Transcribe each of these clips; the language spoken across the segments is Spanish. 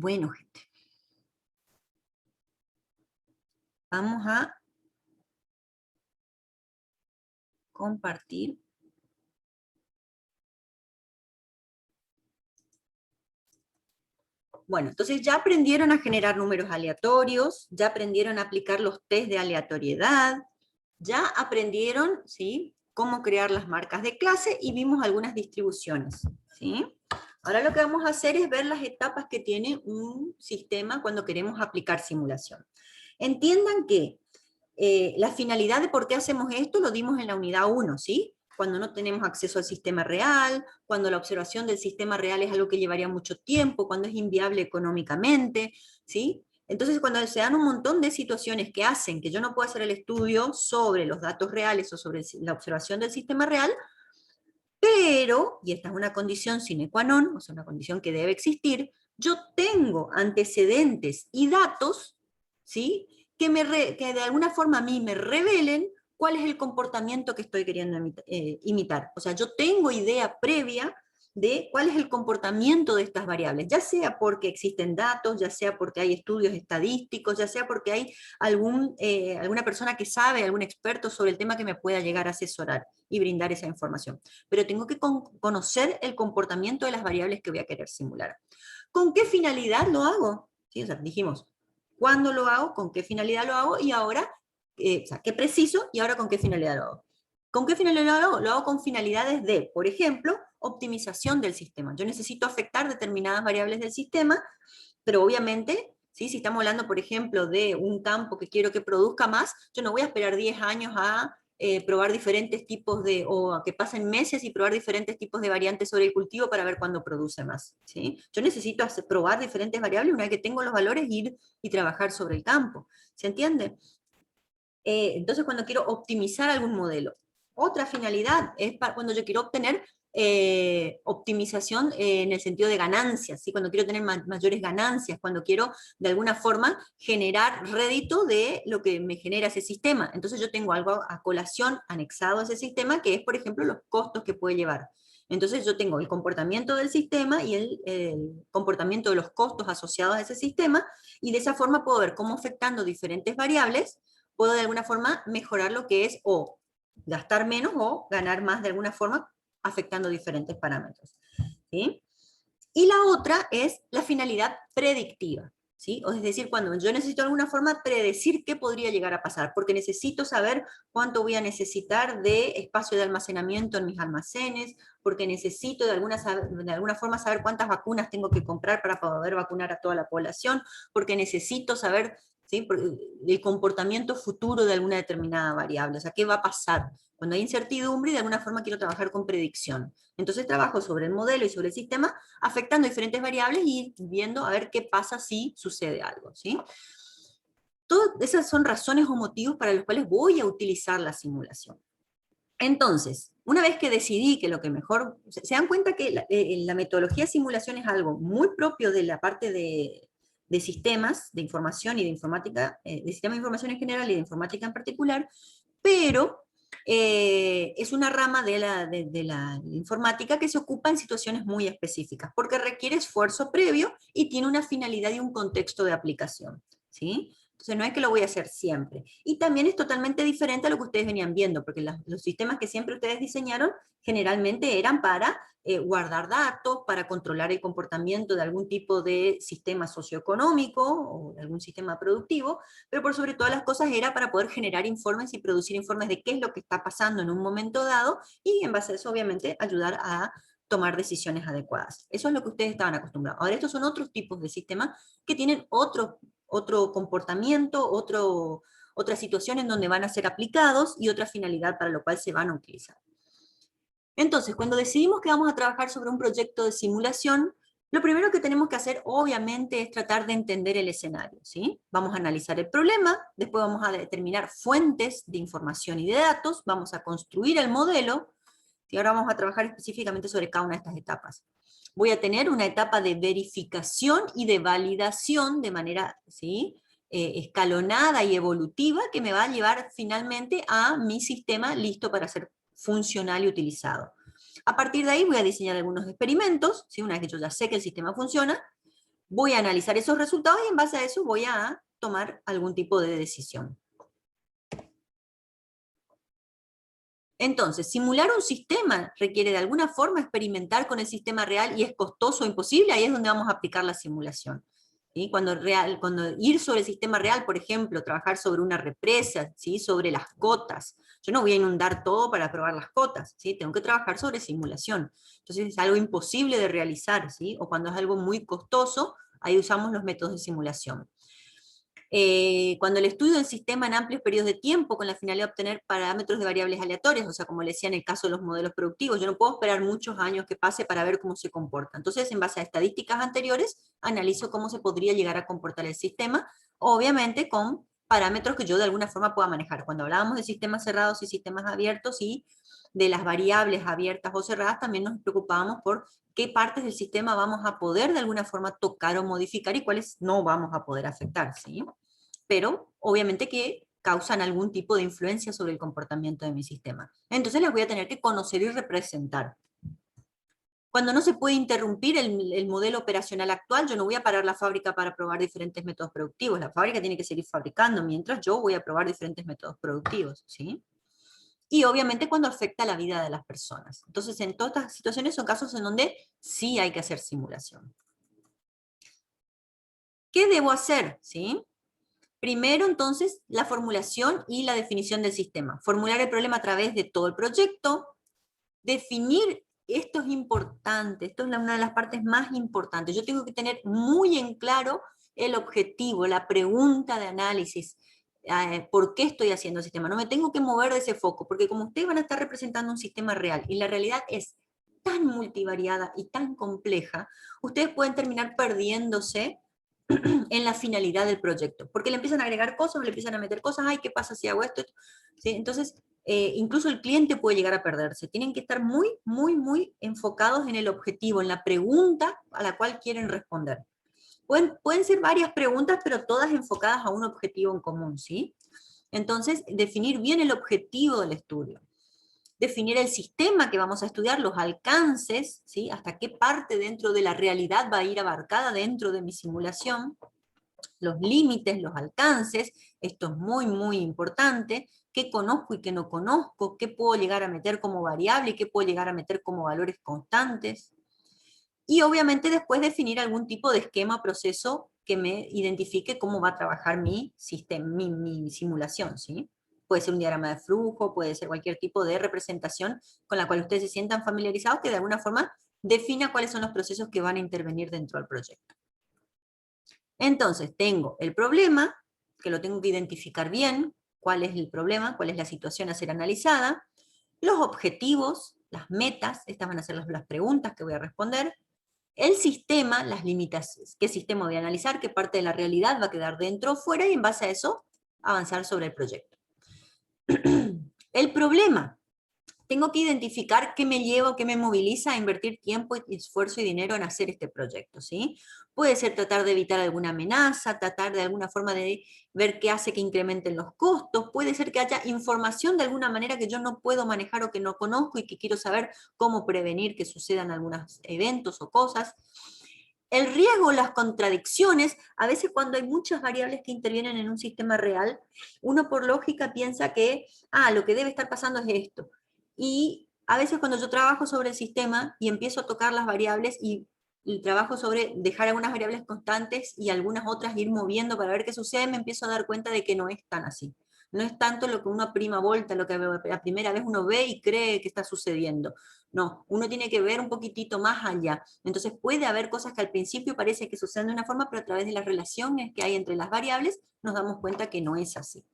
Bueno, gente, vamos a compartir. Bueno, entonces ya aprendieron a generar números aleatorios, ya aprendieron a aplicar los test de aleatoriedad, ya aprendieron, ¿sí?, cómo crear las marcas de clase y vimos algunas distribuciones, ¿sí? Ahora lo que vamos a hacer es ver las etapas que tiene un sistema cuando queremos aplicar simulación. Entiendan que la finalidad de por qué hacemos esto lo dimos en la unidad 1, ¿sí? Cuando no tenemos acceso al sistema real, cuando la observación del sistema real es algo que llevaría mucho tiempo, cuando es inviable económicamente, ¿sí? Entonces, cuando se dan un montón de situaciones que hacen que yo no pueda hacer el estudio sobre los datos reales o sobre la observación del sistema real, pero, y esta es una condición sine qua non, o sea, una condición que debe existir, yo tengo antecedentes y datos, ¿sí?, que de alguna forma a mí me revelen cuál es el comportamiento que estoy queriendo imitar. O sea, yo tengo idea previa de cuál es el comportamiento de estas variables, ya sea porque existen datos, ya sea porque hay estudios estadísticos, ya sea porque hay alguna persona que sabe, algún experto sobre el tema que me pueda llegar a asesorar y brindar esa información. Pero tengo que conocer el comportamiento de las variables que voy a querer simular. ¿Con qué finalidad lo hago? ¿Sí? O sea, dijimos, ¿cuándo lo hago? ¿Con qué finalidad lo hago? Y ahora, o sea, ¿qué preciso? Y ahora, ¿con qué finalidad lo hago? ¿Con qué finalidad lo hago? Lo hago con finalidades de, por ejemplo, optimización del sistema. Yo necesito afectar determinadas variables del sistema, pero obviamente, ¿sí?, si estamos hablando, por ejemplo, de un campo que quiero que produzca más, yo no voy a esperar 10 años a probar diferentes tipos de, o a que pasen meses y probar diferentes tipos de variantes sobre el cultivo para ver cuándo produce más, ¿sí? Yo necesito probar diferentes variables una vez que tengo los valores, ir y trabajar sobre el campo, ¿se entiende? Entonces cuando quiero optimizar algún modelo. Otra finalidad es cuando yo quiero obtener optimización en el sentido de ganancias, ¿sí? Cuando quiero tener mayores ganancias, cuando quiero de alguna forma generar rédito de lo que me genera ese sistema. Entonces yo tengo algo a colación anexado a ese sistema, que es, por ejemplo, los costos que puede llevar. Entonces yo tengo el comportamiento del sistema y el comportamiento de los costos asociados a ese sistema, y de esa forma puedo ver cómo afectando diferentes variables puedo de alguna forma mejorar lo que es o gastar menos o ganar más de alguna forma afectando diferentes parámetros, ¿sí? Y la otra es la finalidad predictiva, ¿sí? O es decir, cuando yo necesito de alguna forma predecir qué podría llegar a pasar, porque necesito saber cuánto voy a necesitar de espacio de almacenamiento en mis almacenes, porque necesito de alguna forma saber cuántas vacunas tengo que comprar para poder vacunar a toda la población, porque necesito saber, ¿sí?, el comportamiento futuro de alguna determinada variable, o sea, qué va a pasar. Cuando hay incertidumbre, de alguna forma quiero trabajar con predicción. Entonces trabajo sobre el modelo y sobre el sistema, afectando diferentes variables y viendo a ver qué pasa si sucede algo, ¿sí? Todas esas son razones o motivos para los cuales voy a utilizar la simulación. Entonces, una vez que decidí que lo que mejor... Se dan cuenta que la metodología de simulación es algo muy propio de la parte de sistemas, de información y de informática, de sistemas de información en general y de informática en particular, pero es una rama de la informática que se ocupa en situaciones muy específicas, porque requiere esfuerzo previo y tiene una finalidad y un contexto de aplicación, ¿sí? Entonces no es que lo voy a hacer siempre. Y también es totalmente diferente a lo que ustedes venían viendo, porque los sistemas que siempre ustedes diseñaron generalmente eran para guardar datos, para controlar el comportamiento de algún tipo de sistema socioeconómico o de algún sistema productivo, pero por sobre todas las cosas era para poder generar informes y producir informes de qué es lo que está pasando en un momento dado, y en base a eso obviamente ayudar a tomar decisiones adecuadas. Eso es lo que ustedes estaban acostumbrados. Ahora estos son otros tipos de sistemas que tienen otro comportamiento, otra situación en donde van a ser aplicados y otra finalidad para lo cual se van a utilizar. Entonces, cuando decidimos que vamos a trabajar sobre un proyecto de simulación, lo primero que tenemos que hacer, obviamente, es tratar de entender el escenario, ¿sí? Vamos a analizar el problema, después vamos a determinar fuentes de información y de datos, vamos a construir el modelo, y ahora vamos a trabajar específicamente sobre cada una de estas etapas. Voy a tener una etapa de verificación y de validación de manera, ¿sí?, escalonada y evolutiva, que me va a llevar finalmente a mi sistema listo para ser funcional y utilizado. A partir de ahí voy a diseñar algunos experimentos, ¿sí?, una vez que yo ya sé que el sistema funciona, voy a analizar esos resultados y en base a eso voy a tomar algún tipo de decisión. Entonces, simular un sistema requiere de alguna forma experimentar con el sistema real y es costoso o imposible, ahí es donde vamos a aplicar la simulación. ¿Sí? Cuando ir sobre el sistema real, por ejemplo, trabajar sobre una represa, ¿sí? Sobre las cotas. Yo no voy a inundar todo para probar las cotas, ¿sí? Tengo que trabajar sobre simulación. Entonces es algo imposible de realizar, ¿sí? O cuando es algo muy costoso, ahí usamos los métodos de simulación. Cuando el estudio del sistema en amplios periodos de tiempo con la finalidad de obtener parámetros de variables aleatorias, o sea, como le decía en el caso de los modelos productivos, yo no puedo esperar muchos años que pase para ver cómo se comporta. Entonces, en base a estadísticas anteriores, analizo cómo se podría llegar a comportar el sistema, obviamente con parámetros que yo de alguna forma pueda manejar. Cuando hablábamos de sistemas cerrados y sistemas abiertos y de las variables abiertas o cerradas, también nos preocupábamos por qué partes del sistema vamos a poder de alguna forma tocar o modificar y cuáles no vamos a poder afectar, ¿sí? Pero obviamente que causan algún tipo de influencia sobre el comportamiento de mi sistema. Entonces las voy a tener que conocer y representar. Cuando no se puede interrumpir el modelo operacional actual, yo no voy a parar la fábrica para probar diferentes métodos productivos. La fábrica tiene que seguir fabricando, mientras yo voy a probar diferentes métodos productivos, ¿sí? Y obviamente cuando afecta la vida de las personas. Entonces, en todas estas situaciones son casos en donde sí hay que hacer simulación. ¿Qué debo hacer? ¿Sí? Primero, entonces, la formulación y la definición del sistema. Formular el problema a través de todo el proyecto. Definir, esto es importante, esto es una de las partes más importantes. Yo tengo que tener muy en claro el objetivo, la pregunta de análisis. ¿Por qué estoy haciendo el sistema? No me tengo que mover de ese foco, porque como ustedes van a estar representando un sistema real, y la realidad es tan multivariada y tan compleja, ustedes pueden terminar perdiéndose en la finalidad del proyecto, porque le empiezan a agregar cosas, le empiezan a meter cosas, ay, ¿qué pasa si hago esto? ¿Sí? Entonces, incluso el cliente puede llegar a perderse. Tienen que estar muy, muy, muy enfocados en el objetivo, en la pregunta a la cual quieren responder. Pueden ser varias preguntas, pero todas enfocadas a un objetivo en común, ¿sí? Entonces, definir bien el objetivo del estudio. Definir el sistema que vamos a estudiar, los alcances, ¿sí? Hasta qué parte dentro de la realidad va a ir abarcada dentro de mi simulación, los límites, los alcances, esto es muy, muy importante, qué conozco y qué no conozco, qué puedo llegar a meter como variable y qué puedo llegar a meter como valores constantes. Y obviamente después definir algún tipo de esquema o proceso que me identifique cómo va a trabajar mi sistema, mi simulación, ¿sí? Puede ser un diagrama de flujo, puede ser cualquier tipo de representación con la cual ustedes se sientan familiarizados, que de alguna forma defina cuáles son los procesos que van a intervenir dentro del proyecto. Entonces, tengo el problema, que lo tengo que identificar bien, cuál es el problema, cuál es la situación a ser analizada, los objetivos, las metas, estas van a ser las preguntas que voy a responder, el sistema, las limitaciones, qué sistema voy a analizar, qué parte de la realidad va a quedar dentro o fuera, y en base a eso, avanzar sobre el proyecto. El problema. Tengo que identificar qué me lleva o qué me moviliza a invertir tiempo, esfuerzo y dinero en hacer este proyecto, ¿sí? Puede ser tratar de evitar alguna amenaza, tratar de alguna forma de ver qué hace que incrementen los costos, puede ser que haya información de alguna manera que yo no puedo manejar o que no conozco y que quiero saber cómo prevenir que sucedan algunos eventos o cosas. El riesgo, las contradicciones, a veces cuando hay muchas variables que intervienen en un sistema real, uno por lógica piensa que, lo que debe estar pasando es esto. Y a veces cuando yo trabajo sobre el sistema y empiezo a tocar las variables y trabajo sobre dejar algunas variables constantes y algunas otras ir moviendo para ver qué sucede, me empiezo a dar cuenta de que no es tan así. No es tanto lo que uno a prima volta, lo que la primera vez uno ve y cree que está sucediendo. No, uno tiene que ver un poquitito más allá. Entonces puede haber cosas que al principio parece que suceden de una forma, pero a través de las relaciones que hay entre las variables nos damos cuenta que no es así.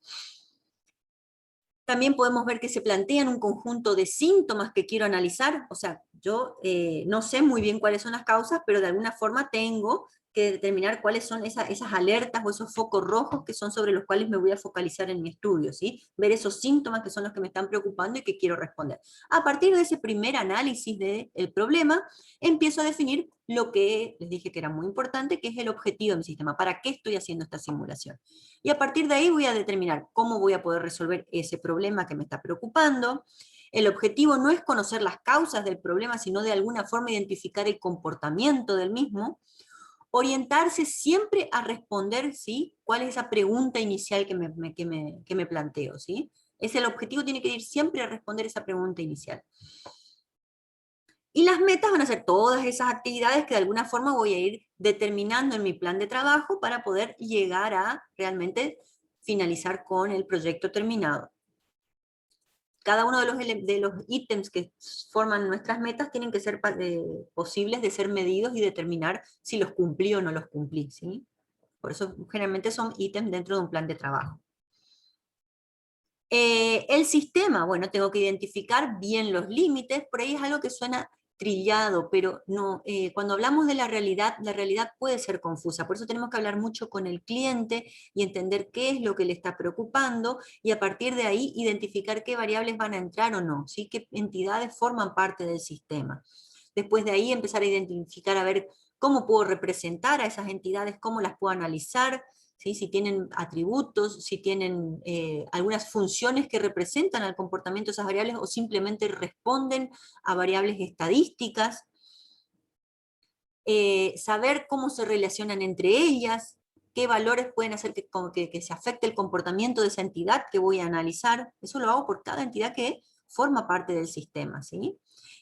También podemos ver que se plantean un conjunto de síntomas que quiero analizar, o sea, yo no sé muy bien cuáles son las causas, pero de alguna forma tengo que determinar cuáles son esas alertas o esos focos rojos que son sobre los cuales me voy a focalizar en mi estudio, ¿sí? Ver esos síntomas que son los que me están preocupando y que quiero responder. A partir de ese primer análisis del problema, empiezo a definir lo que les dije que era muy importante, que es el objetivo de mi sistema, para qué estoy haciendo esta simulación. Y a partir de ahí voy a determinar cómo voy a poder resolver ese problema que me está preocupando. El objetivo no es conocer las causas del problema, sino de alguna forma identificar el comportamiento del mismo. orientarse siempre a responder, ¿sí? ¿Cuál es esa pregunta inicial que me planteo, ¿sí? El objetivo tiene que ir siempre a responder esa pregunta inicial. Y las metas van a ser todas esas actividades que de alguna forma voy a ir determinando en mi plan de trabajo para poder llegar a realmente finalizar con el proyecto terminado. Cada uno de los ítems que forman nuestras metas tienen que ser posibles de ser medidos y determinar si los cumplí o no los cumplí, ¿sí? Por eso generalmente son ítems dentro de un plan de trabajo. El sistema, bueno, tengo que identificar bien los límites, por ahí es algo que suena trillado, pero no, cuando hablamos de la realidad puede ser confusa, por eso tenemos que hablar mucho con el cliente y entender qué es lo que le está preocupando, y a partir de ahí identificar qué variables van a entrar o no, ¿sí? Qué entidades forman parte del sistema. Después de ahí empezar a identificar, a ver cómo puedo representar a esas entidades, cómo las puedo analizar, ¿sí? Si tienen atributos, si tienen algunas funciones que representan al comportamiento de esas variables o simplemente responden a variables estadísticas, saber cómo se relacionan entre ellas, qué valores pueden hacer que se afecte el comportamiento de esa entidad que voy a analizar. Eso lo hago por cada entidad que forma parte del sistema, ¿sí?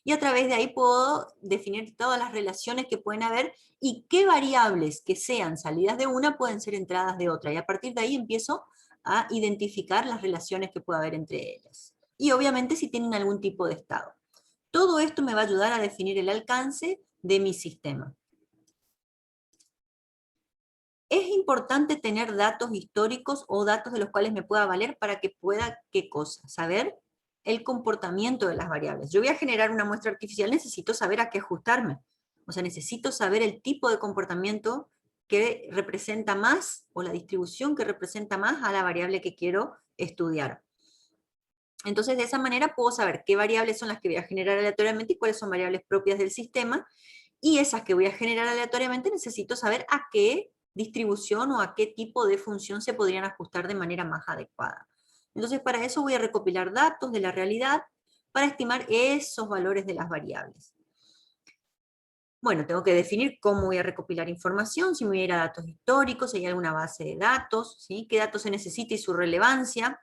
Y a través de ahí puedo definir todas las relaciones que pueden haber y qué variables que sean salidas de una pueden ser entradas de otra. Y a partir de ahí empiezo a identificar las relaciones que puede haber entre ellas. Y obviamente si tienen algún tipo de estado. Todo esto me va a ayudar a definir el alcance de mi sistema. Es importante tener datos históricos o datos de los cuales me pueda valer para que pueda, ¿qué cosa? Saber el comportamiento de las variables. Yo voy a generar una muestra artificial, necesito saber a qué ajustarme. O sea, necesito saber el tipo de comportamiento que representa más, o la distribución que representa más a la variable que quiero estudiar. Entonces, de esa manera puedo saber qué variables son las que voy a generar aleatoriamente y cuáles son variables propias del sistema, y esas que voy a generar aleatoriamente necesito saber a qué distribución o a qué tipo de función se podrían ajustar de manera más adecuada. Entonces, para eso voy a recopilar datos de la realidad para estimar esos valores de las variables. Bueno, tengo que definir cómo voy a recopilar información, si me voy a ir a datos históricos, si hay alguna base de datos, ¿sí? Qué datos se necesita y su relevancia.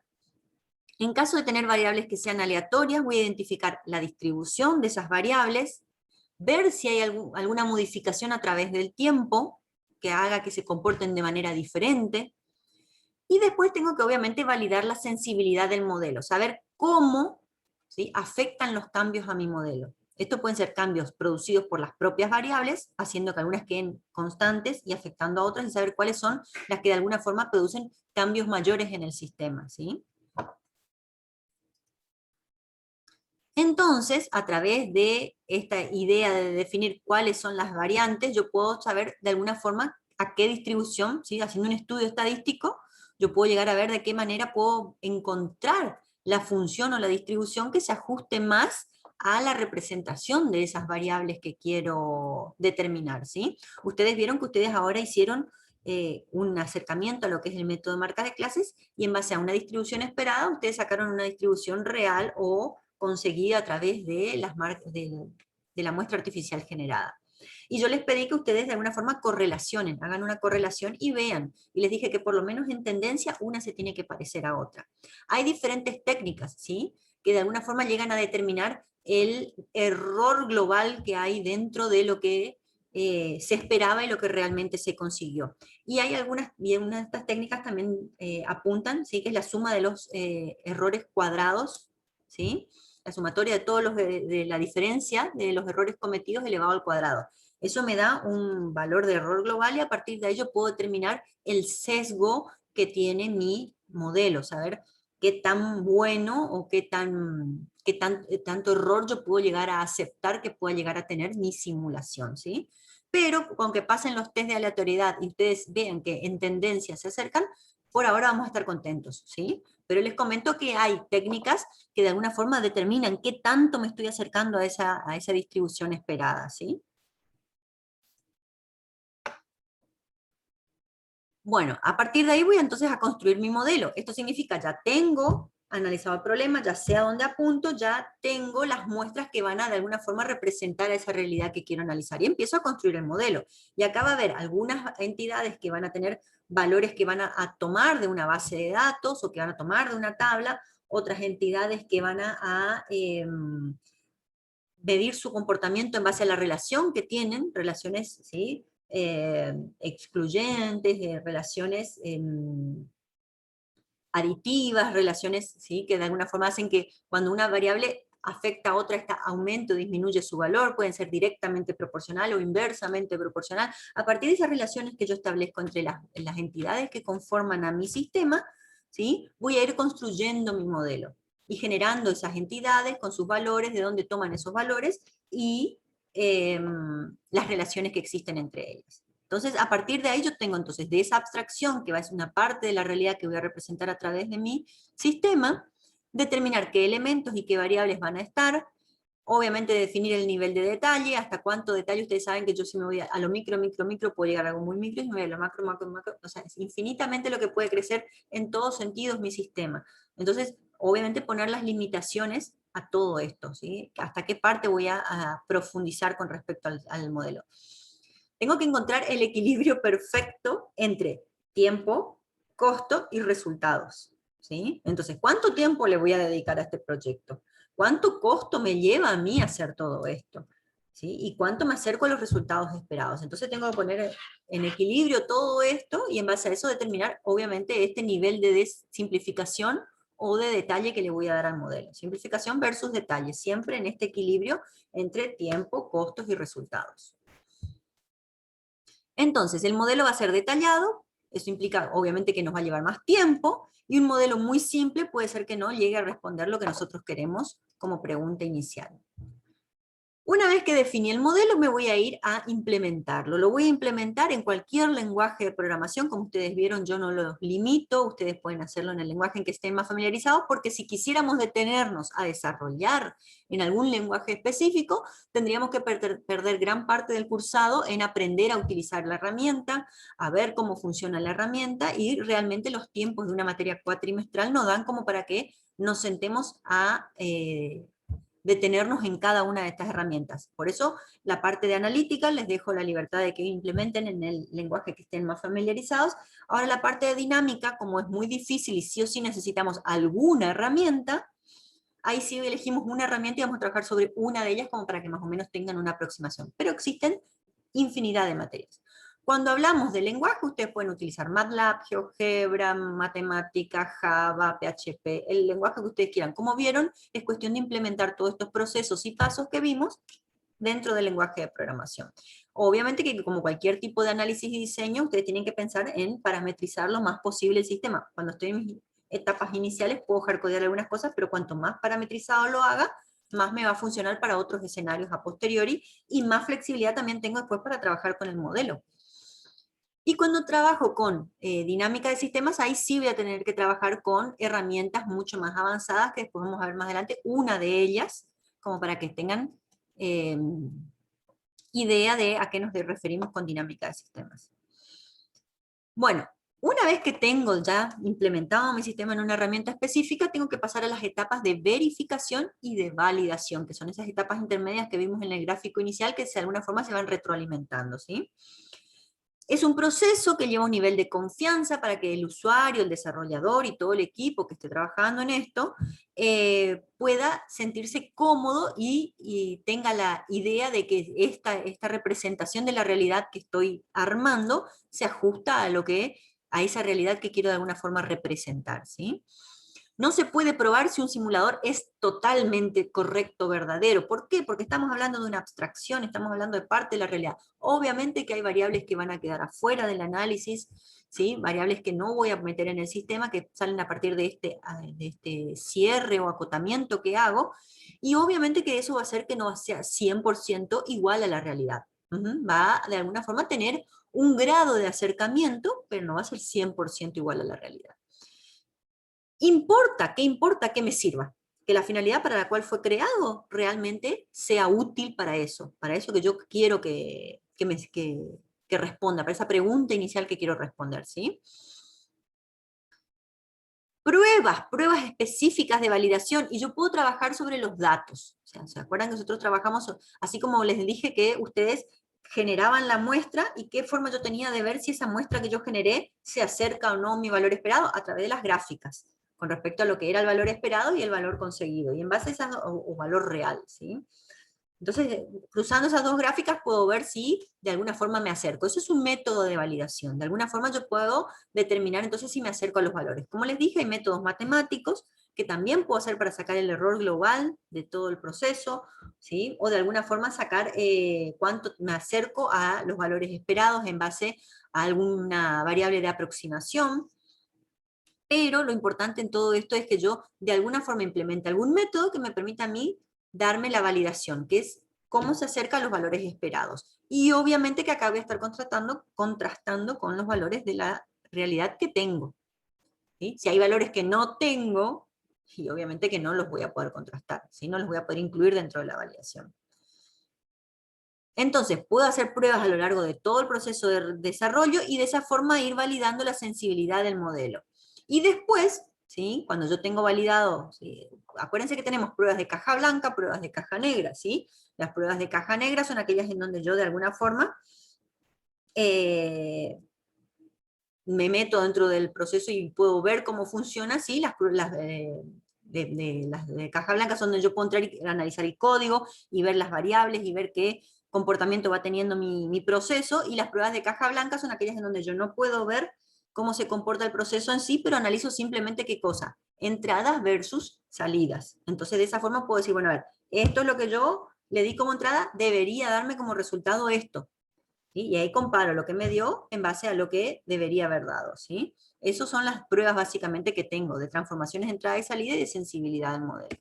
En caso de tener variables que sean aleatorias, voy a identificar la distribución de esas variables, ver si hay alguna modificación a través del tiempo que haga que se comporten de manera diferente, y después tengo que obviamente validar la sensibilidad del modelo, saber cómo, ¿sí?, afectan los cambios a mi modelo. Esto pueden ser cambios producidos por las propias variables, haciendo que algunas queden constantes y afectando a otras, y saber cuáles son las que de alguna forma producen cambios mayores en el sistema, ¿sí? Entonces, a través de esta idea de definir cuáles son las variantes, yo puedo saber de alguna forma a qué distribución, ¿sí? Haciendo un estudio estadístico, yo puedo llegar a ver de qué manera puedo encontrar la función o la distribución que se ajuste más a la representación de esas variables que quiero determinar, ¿sí? Ustedes vieron que ustedes ahora hicieron un acercamiento a lo que es el método de marca de clases, y en base a una distribución esperada, ustedes sacaron una distribución real o conseguida a través de de la muestra artificial generada. Y yo les pedí que ustedes de alguna forma correlacionen, hagan una correlación y vean. Y les dije que por lo menos en tendencia una se tiene que parecer a otra. Hay diferentes técnicas, ¿sí?, que de alguna forma llegan a determinar el error global que hay dentro de lo que se esperaba y lo que realmente se consiguió. Y hay algunas, y una de estas técnicas también apuntan, ¿sí?, que es la suma de los errores cuadrados, ¿sí?, la sumatoria de todos de la diferencia de los errores cometidos elevado al cuadrado. Eso me da un valor de error global, y a partir de ello puedo determinar el sesgo que tiene mi modelo, saber qué tan bueno o tanto error yo puedo llegar a aceptar que pueda llegar a tener mi simulación, ¿sí? Pero con que pasen los test de aleatoriedad y ustedes vean que en tendencia se acercan, por ahora vamos a estar contentos, ¿sí? Pero les comento que hay técnicas que de alguna forma determinan qué tanto me estoy acercando a esa distribución esperada, ¿sí? Bueno, a partir de ahí voy entonces a construir mi modelo. Esto significa, ya tengo analizado el problema, ya sé a dónde apunto, ya tengo las muestras que van a de alguna forma representar esa realidad que quiero analizar, y empiezo a construir el modelo. Y acá va a haber algunas entidades que van a tener valores que van a tomar de una base de datos, o que van a tomar de una tabla, otras entidades que van a medir su comportamiento en base a la relación que tienen, relaciones, ¿sí? Excluyentes, relaciones aditivas, relaciones, ¿sí? Que de alguna forma hacen que cuando una variable afecta a otra, esta aumenta o disminuye su valor, pueden ser directamente proporcional o inversamente proporcional. A partir de esas relaciones que yo establezco entre las entidades que conforman a mi sistema, ¿sí? Voy a ir construyendo mi modelo y generando esas entidades con sus valores, de dónde toman esos valores, y las relaciones que existen entre ellas. Entonces, a partir de ahí yo tengo entonces de esa abstracción, que va a ser una parte de la realidad que voy a representar a través de mi sistema, determinar qué elementos y qué variables van a estar, obviamente definir el nivel de detalle, hasta cuánto detalle. Ustedes saben que yo, si me voy a lo micro, micro, micro, puedo llegar a algo muy micro, y si me voy a lo macro, macro, macro, o sea, es infinitamente lo que puede crecer en todos sentidos mi sistema. Entonces, obviamente poner las limitaciones a todo esto, ¿sí? Hasta qué parte voy a profundizar con respecto al modelo. Tengo que encontrar el equilibrio perfecto entre tiempo, costo y resultados, ¿sí? Entonces, ¿cuánto tiempo le voy a dedicar a este proyecto? ¿Cuánto costo me lleva a mí hacer todo esto? ¿Sí? ¿Y cuánto me acerco a los resultados esperados? Entonces tengo que poner en equilibrio todo esto, y en base a eso determinar, obviamente, este nivel de simplificación o de detalle que le voy a dar al modelo. Simplificación versus detalle, siempre en este equilibrio entre tiempo, costos y resultados. Entonces, el modelo va a ser detallado, eso implica obviamente que nos va a llevar más tiempo, y un modelo muy simple puede ser que no llegue a responder lo que nosotros queremos como pregunta inicial. Una vez que definí el modelo, me voy a ir a implementarlo. Lo voy a implementar en cualquier lenguaje de programación. Como ustedes vieron, yo no los limito, ustedes pueden hacerlo en el lenguaje en que estén más familiarizados, porque si quisiéramos detenernos a desarrollar en algún lenguaje específico, tendríamos que perder gran parte del cursado en aprender a utilizar la herramienta, a ver cómo funciona la herramienta, y realmente los tiempos de una materia cuatrimestral no dan como para que nos sentemos a detenernos en cada una de estas herramientas. Por eso, la parte de analítica les dejo la libertad de que implementen en el lenguaje que estén más familiarizados. Ahora, la parte de dinámica, como es muy difícil y sí o sí necesitamos alguna herramienta, ahí sí elegimos una herramienta y vamos a trabajar sobre una de ellas, como para que más o menos tengan una aproximación. Pero existen infinidad de materias. Cuando hablamos de lenguaje, ustedes pueden utilizar MATLAB, GeoGebra, Matemática, Java, PHP, el lenguaje que ustedes quieran. Como vieron, es cuestión de implementar todos estos procesos y pasos que vimos dentro del lenguaje de programación. Obviamente que, como cualquier tipo de análisis y diseño, ustedes tienen que pensar en parametrizar lo más posible el sistema. Cuando estoy en mis etapas iniciales puedo hardcodear algunas cosas, pero cuanto más parametrizado lo haga, más me va a funcionar para otros escenarios a posteriori, y más flexibilidad también tengo después para trabajar con el modelo. Y cuando trabajo con dinámica de sistemas, ahí sí voy a tener que trabajar con herramientas mucho más avanzadas, que después vamos a ver más adelante, una de ellas, como para que tengan idea de a qué nos referimos con dinámica de sistemas. Bueno, una vez que tengo ya implementado mi sistema en una herramienta específica, tengo que pasar a las etapas de verificación y de validación, que son esas etapas intermedias que vimos en el gráfico inicial, que de alguna forma se van retroalimentando, ¿sí? Es un proceso que lleva un nivel de confianza para que el usuario, el desarrollador y todo el equipo que esté trabajando en esto pueda sentirse cómodo y tenga la idea de que esta representación de la realidad que estoy armando se ajusta a esa realidad que quiero de alguna forma representar, ¿sí? No se puede probar si un simulador es totalmente correcto, verdadero. ¿Por qué? Porque estamos hablando de una abstracción, estamos hablando de parte de la realidad. Obviamente que hay variables que van a quedar afuera del análisis, ¿sí? Variables que no voy a meter en el sistema, que salen a partir de este cierre o acotamiento que hago, y obviamente que eso va a hacer que no sea 100% igual a la realidad. Va de alguna forma a tener un grado de acercamiento, pero no va a ser 100% igual a la realidad. Importa que me sirva? Que la finalidad para la cual fue creado realmente sea útil para eso que yo quiero que responda, para esa pregunta inicial que quiero responder, ¿sí? pruebas específicas de validación, y yo puedo trabajar sobre los datos. O sea, ¿se acuerdan que nosotros trabajamos, así como les dije que ustedes generaban la muestra, y qué forma yo tenía de ver si esa muestra que yo generé se acerca o no a mi valor esperado? A través de las gráficas, con respecto a lo que era el valor esperado y el valor conseguido, y en base a esas, o valor real, ¿sí? Entonces, cruzando esas dos gráficas puedo ver si de alguna forma me acerco. Eso es un método de validación. De alguna forma yo puedo determinar entonces si me acerco a los valores. Como les dije, hay métodos matemáticos que también puedo hacer para sacar el error global de todo el proceso, ¿sí? O de alguna forma sacar cuánto me acerco a los valores esperados en base a alguna variable de aproximación. Pero lo importante en todo esto es que yo de alguna forma implemente algún método que me permita a mí darme la validación, que es cómo se acerca a los valores esperados. Y obviamente que acá voy a estar contrastando con los valores de la realidad que tengo, ¿sí? Si hay valores que no tengo, y obviamente que no los voy a poder contrastar, ¿sí? No los voy a poder incluir dentro de la validación. Entonces, puedo hacer pruebas a lo largo de todo el proceso de desarrollo, y de esa forma ir validando la sensibilidad del modelo. Y después, ¿sí? Cuando yo tengo validado, ¿sí? Acuérdense que tenemos pruebas de caja blanca, pruebas de caja negra, ¿sí? Las pruebas de caja negra son aquellas en donde yo de alguna forma me meto dentro del proceso y puedo ver cómo funciona, ¿sí? Las de caja blanca son donde yo puedo entrar y analizar el código y ver las variables y ver qué comportamiento va teniendo mi proceso, y las pruebas de caja blanca son aquellas en donde yo no puedo ver cómo se comporta el proceso en sí, pero analizo simplemente qué cosa, entradas versus salidas. Entonces de esa forma puedo decir, bueno, a ver, esto es lo que yo le di como entrada, debería darme como resultado esto. ¿Sí? Y ahí comparo lo que me dio en base a lo que debería haber dado, ¿sí? Esas son las pruebas básicamente que tengo, de transformaciones de entrada y salida y de sensibilidad del modelo.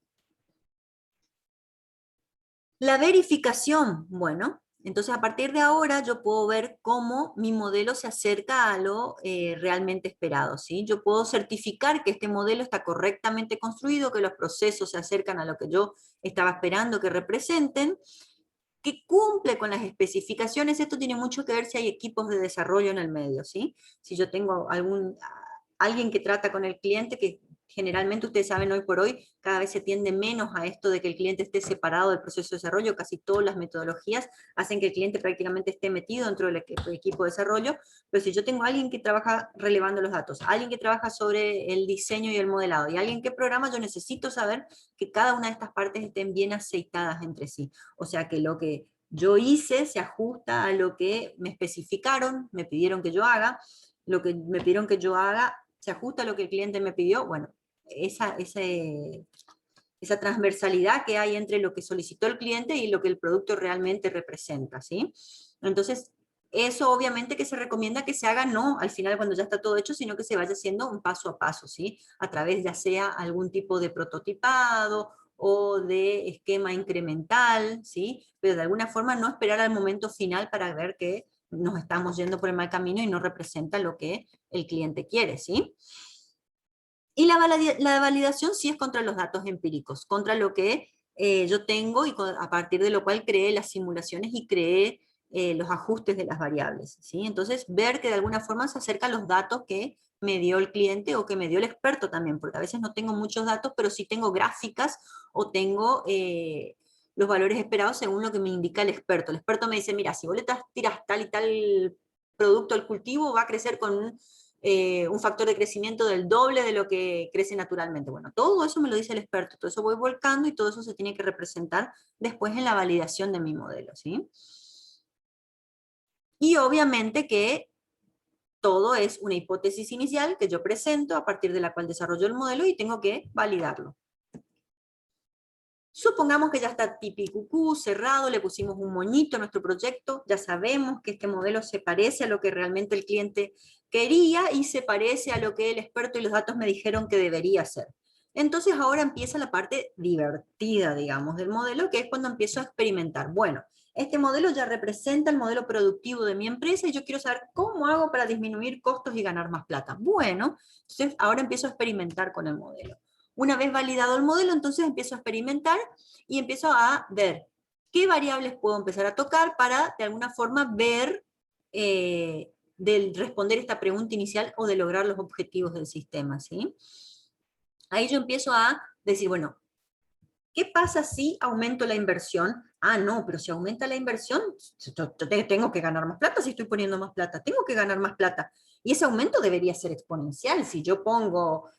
La verificación, bueno, entonces a partir de ahora yo puedo ver cómo mi modelo se acerca a lo realmente esperado, ¿sí? Yo puedo certificar que este modelo está correctamente construido, que los procesos se acercan a lo que yo estaba esperando que representen, que cumple con las especificaciones. Esto tiene mucho que ver si hay equipos de desarrollo en el medio, ¿sí? Si yo tengo alguien que trata con el cliente, que generalmente ustedes saben hoy por hoy, cada vez se tiende menos a esto de que el cliente esté separado del proceso de desarrollo. Casi todas las metodologías hacen que el cliente prácticamente esté metido dentro del equipo de desarrollo, pero si yo tengo a alguien que trabaja relevando los datos, alguien que trabaja sobre el diseño y el modelado, y alguien que programa, yo necesito saber que cada una de estas partes estén bien aceitadas entre sí. O sea, que lo que yo hice se ajusta a lo que me especificaron, me pidieron que yo haga, lo que me pidieron que yo haga se ajusta a lo que el cliente me pidió. Bueno, esa transversalidad que hay entre lo que solicitó el cliente y lo que el producto realmente representa, ¿sí? Entonces, eso obviamente que se recomienda que se haga no al final cuando ya está todo hecho, sino que se vaya haciendo un paso a paso, ¿sí? A través ya sea algún tipo de prototipado o de esquema incremental, ¿sí? Pero de alguna forma no esperar al momento final para ver que nos estamos yendo por el mal camino y no representa lo que el cliente quiere, ¿sí? Y la validación sí es contra los datos empíricos, contra lo que yo tengo, y a partir de lo cual creé las simulaciones y creé los ajustes de las variables, ¿sí? Entonces, ver que de alguna forma se acercan los datos que me dio el cliente o que me dio el experto también, porque a veces no tengo muchos datos, pero sí tengo gráficas o tengo los valores esperados según lo que me indica el experto. El experto me dice, mira, si vos le tiras tal y tal producto al cultivo, va a crecer con un factor de crecimiento del doble de lo que crece naturalmente. Bueno, todo eso me lo dice el experto, todo eso voy volcando y todo eso se tiene que representar después en la validación de mi modelo, ¿sí? Y obviamente que todo es una hipótesis inicial que yo presento, a partir de la cual desarrollo el modelo y tengo que validarlo. Supongamos que ya está tipicucú, cerrado, le pusimos un moñito a nuestro proyecto, ya sabemos que este modelo se parece a lo que realmente el cliente quería y se parece a lo que el experto y los datos me dijeron que debería ser. Entonces ahora empieza la parte divertida, digamos, del modelo, que es cuando empiezo a experimentar. Bueno, este modelo ya representa el modelo productivo de mi empresa y yo quiero saber cómo hago para disminuir costos y ganar más plata. Bueno, entonces ahora empiezo a experimentar con el modelo. Una vez validado el modelo, entonces empiezo a experimentar y empiezo a ver qué variables puedo empezar a tocar para, de alguna forma, ver, de responder esta pregunta inicial o de lograr los objetivos del sistema, ¿sí? ahí yo empiezo a decir, bueno, ¿qué pasa si aumento la inversión? Ah, no, pero si aumenta la inversión, yo tengo que ganar más plata si estoy poniendo más plata, tengo que ganar más plata. Y ese aumento debería ser exponencial. Si yo pongo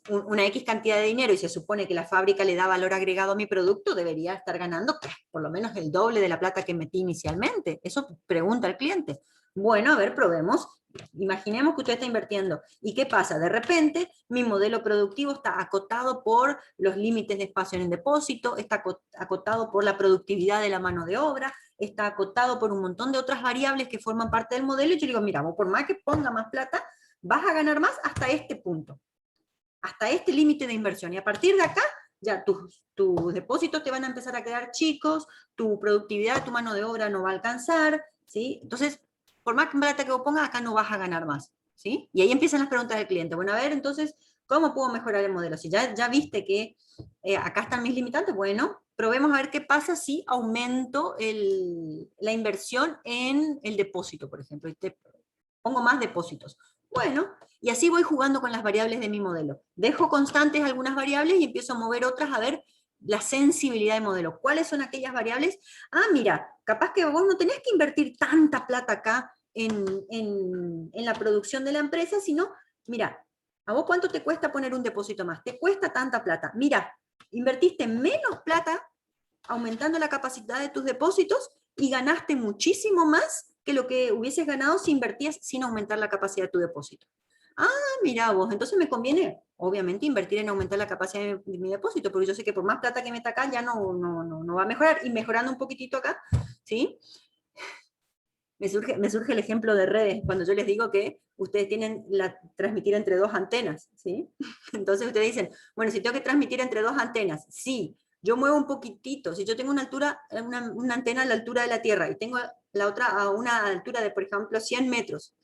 una X cantidad de dinero y se supone que la fábrica le da valor agregado a mi producto, debería estar ganando por lo menos el doble de la plata que metí inicialmente. Eso pregunta el cliente. Bueno, a ver, probemos. Imaginemos que usted está invirtiendo. ¿Y qué pasa? De repente, mi modelo productivo está acotado por los límites de espacio en el depósito, está acotado por la productividad de la mano de obra, está acotado por un montón de otras variables que forman parte del modelo, y yo digo, mira, vos por más que ponga más plata, vas a ganar más hasta este punto, hasta este límite de inversión, y a partir de acá, ya tus depósitos te van a empezar a quedar chicos, tu productividad, tu mano de obra no va a alcanzar, ¿sí? Entonces, por más plata que vos pongas, acá no vas a ganar más, ¿sí? Y ahí empiezan las preguntas del cliente. Bueno, a ver, entonces, ¿cómo puedo mejorar el modelo? Si ya viste que acá están mis limitantes, bueno, probemos a ver qué pasa si aumento la inversión en el depósito, por ejemplo, y pongo más depósitos. Bueno, y así voy jugando con las variables de mi modelo. Dejo constantes algunas variables y empiezo a mover otras a ver la sensibilidad del modelo. ¿Cuáles son aquellas variables? Ah, mira, capaz que vos no tenés que invertir tanta plata acá en la producción de la empresa, sino, mira, ¿a vos cuánto te cuesta poner un depósito más? Te cuesta tanta plata. Mira, invertiste menos plata aumentando la capacidad de tus depósitos y ganaste muchísimo más que lo que hubieses ganado si invertías sin aumentar la capacidad de tu depósito. Ah, mira vos, entonces me conviene, obviamente, invertir en aumentar la capacidad de mi depósito, porque yo sé que por más plata que meta acá ya no va a mejorar, y mejorando un poquitito acá, ¿sí? Me surge el ejemplo de redes, cuando yo les digo que ustedes tienen transmitir entre dos antenas, ¿sí? Entonces ustedes dicen, bueno, si tengo que transmitir entre dos antenas, sí, yo muevo un poquitito, si yo tengo una antena a la altura de la Tierra y tengo la otra a una altura de, por ejemplo, 100 metros,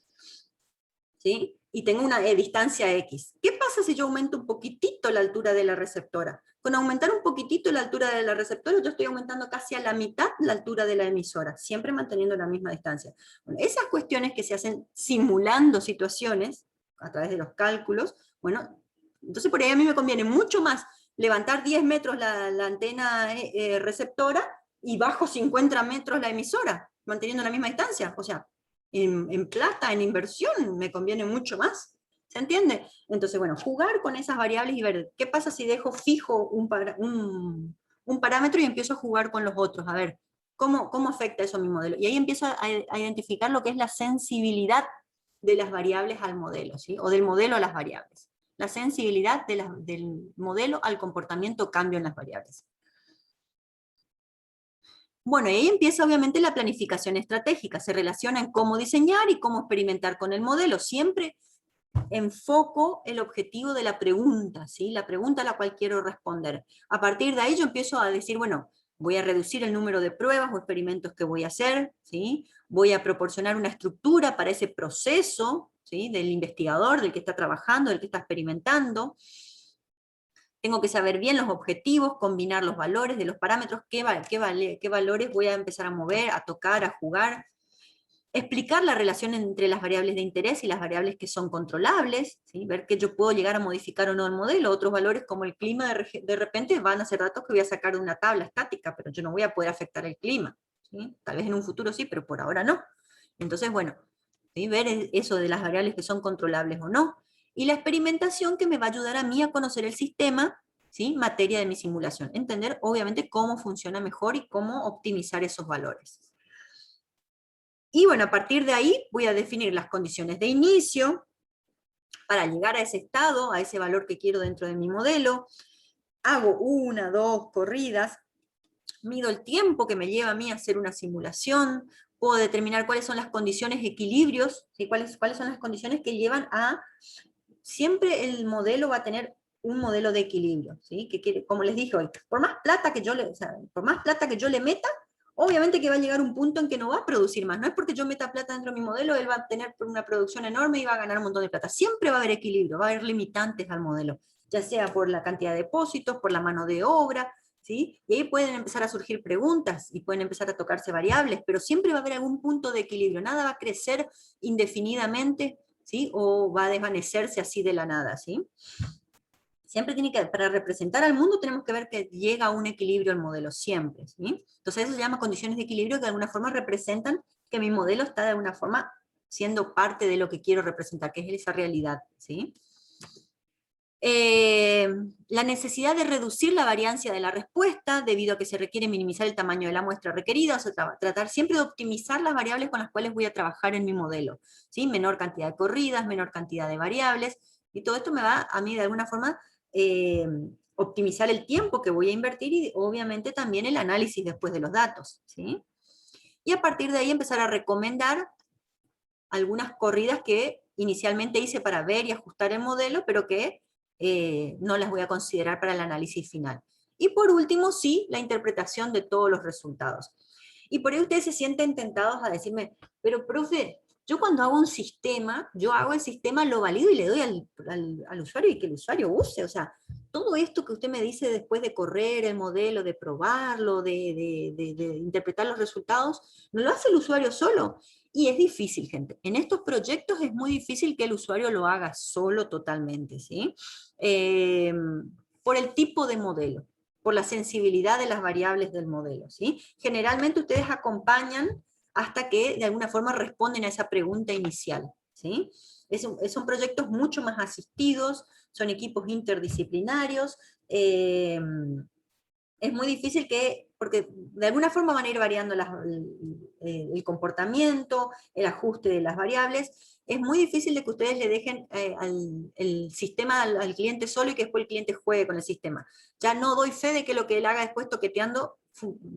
¿sí? Y tengo una distancia X. ¿Qué pasa si yo aumento un poquitito la altura de la receptora? Con aumentar un poquitito la altura de la receptora, yo estoy aumentando casi a la mitad la altura de la emisora, siempre manteniendo la misma distancia. Bueno, esas cuestiones que se hacen simulando situaciones a través de los cálculos, bueno, entonces por ahí a mí me conviene mucho más levantar 10 metros la antena receptora y bajo 50 metros la emisora, manteniendo la misma distancia. O sea, en plata, en inversión, me conviene mucho más. ¿Se entiende? Entonces, bueno, jugar con esas variables y ver qué pasa si dejo fijo un parámetro y empiezo a jugar con los otros, a ver cómo afecta eso a mi modelo. Y ahí empiezo a identificar lo que es la sensibilidad de las variables al modelo, ¿sí? O del modelo a las variables. La sensibilidad del modelo al comportamiento cambio en las variables. Bueno, y ahí empieza obviamente la planificación estratégica, se relaciona en cómo diseñar y cómo experimentar con el modelo. Siempre enfoco el objetivo de la pregunta, ¿sí? La pregunta a la cual quiero responder. A partir de ahí yo empiezo a decir, bueno, voy a reducir el número de pruebas o experimentos que voy a hacer, ¿sí? Voy a proporcionar una estructura para ese proceso, ¿sí? Del investigador, del que está trabajando, del que está experimentando. Tengo que saber bien los objetivos, combinar los valores de los parámetros, qué valores voy a empezar a mover, a tocar, a jugar. Explicar la relación entre las variables de interés y las variables que son controlables, ¿sí? Ver que yo puedo llegar a modificar o no el modelo. Otros valores como el clima de repente van a ser datos que voy a sacar de una tabla estática, pero yo no voy a poder afectar el clima, ¿sí? Tal vez en un futuro sí, pero por ahora no. Entonces, bueno, ¿sí? Ver eso de las variables que son controlables o no. Y la experimentación que me va a ayudar a mí a conocer el sistema, ¿sí? Materia de mi simulación. Entender, obviamente, cómo funciona mejor y cómo optimizar esos valores. Y bueno, a partir de ahí voy a definir las condiciones de inicio para llegar a ese estado, a ese valor que quiero dentro de mi modelo. Hago una, dos corridas, mido el tiempo que me lleva a mí a hacer una simulación, puedo determinar cuáles son las condiciones de equilibrios, ¿sí? ¿Cuáles son las condiciones que llevan a... Siempre el modelo va a tener un modelo de equilibrio, ¿sí? Como les dije hoy, por más plata que por más plata que yo le meta, obviamente que va a llegar un punto en que no va a producir más. No es porque yo meta plata dentro de mi modelo, él va a tener una producción enorme y va a ganar un montón de plata. Siempre va a haber equilibrio, va a haber limitantes al modelo, ya sea por la cantidad de depósitos, por la mano de obra, ¿sí? Y ahí pueden empezar a surgir preguntas y pueden empezar a tocarse variables, pero siempre va a haber algún punto de equilibrio. Nada va a crecer indefinidamente, ¿sí? O va a desvanecerse así de la nada, ¿sí? Siempre tiene que, para representar al mundo tenemos que ver que llega a un equilibrio el modelo, siempre, ¿sí? Entonces eso se llama condiciones de equilibrio que de alguna forma representan que mi modelo está de alguna forma siendo parte de lo que quiero representar, que es esa realidad, ¿sí? La necesidad de reducir la variancia de la respuesta, debido a que se requiere minimizar el tamaño de la muestra requerida, o sea, tratar siempre de optimizar las variables con las cuales voy a trabajar en mi modelo, ¿sí? Menor cantidad de corridas, menor cantidad de variables, y todo esto me va a mí de alguna forma optimizar el tiempo que voy a invertir y obviamente también el análisis después de los datos, ¿sí? Y a partir de ahí empezar a recomendar algunas corridas que inicialmente hice para ver y ajustar el modelo, pero que no las voy a considerar para el análisis final. Y por último, sí, la interpretación de todos los resultados. Y por ahí ustedes se sienten tentados a decirme, pero profe, yo cuando hago un sistema, yo hago el sistema, lo valido y le doy al usuario y que el usuario use. O sea, todo esto que usted me dice después de correr el modelo, de probarlo, de interpretar los resultados, no lo hace el usuario solo. Y es difícil, gente. En estos proyectos es muy difícil que el usuario lo haga solo totalmente, ¿sí? Eh, por el tipo de modelo, por la sensibilidad de las variables del modelo, ¿sí? Generalmente ustedes acompañan hasta que de alguna forma responden a esa pregunta inicial, ¿sí? Son proyectos mucho más asistidos, son equipos interdisciplinarios, es muy difícil que, porque de alguna forma van a ir variando el comportamiento, el ajuste de las variables, es muy difícil de que ustedes le dejen el sistema al cliente solo y que después el cliente juegue con el sistema. Ya no doy fe de que lo que él haga después toqueteando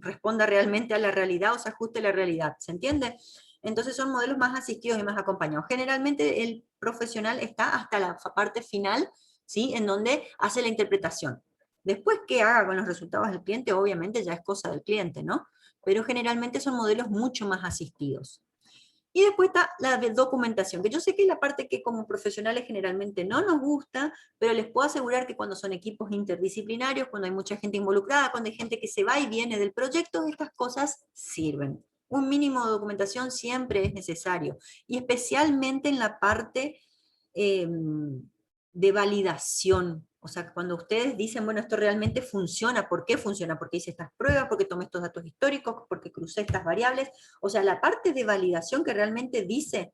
responda realmente a la realidad o se ajuste a la realidad, ¿se entiende? Entonces son modelos más asistidos y más acompañados. Generalmente el profesional está hasta la parte final, ¿sí? En donde hace la interpretación. Después, qué haga con los resultados del cliente, obviamente ya es cosa del cliente, ¿no? Pero generalmente son modelos mucho más asistidos. Y después está la documentación, que yo sé que es la parte que como profesionales generalmente no nos gusta, pero les puedo asegurar que cuando son equipos interdisciplinarios, cuando hay mucha gente involucrada, cuando hay gente que se va y viene del proyecto, estas cosas sirven. Un mínimo de documentación siempre es necesario, y especialmente en la parte de validación. O sea, cuando ustedes dicen, bueno, esto realmente funciona, ¿por qué funciona? Porque hice estas pruebas, porque tomé estos datos históricos, porque crucé estas variables. O sea, la parte de validación que realmente dice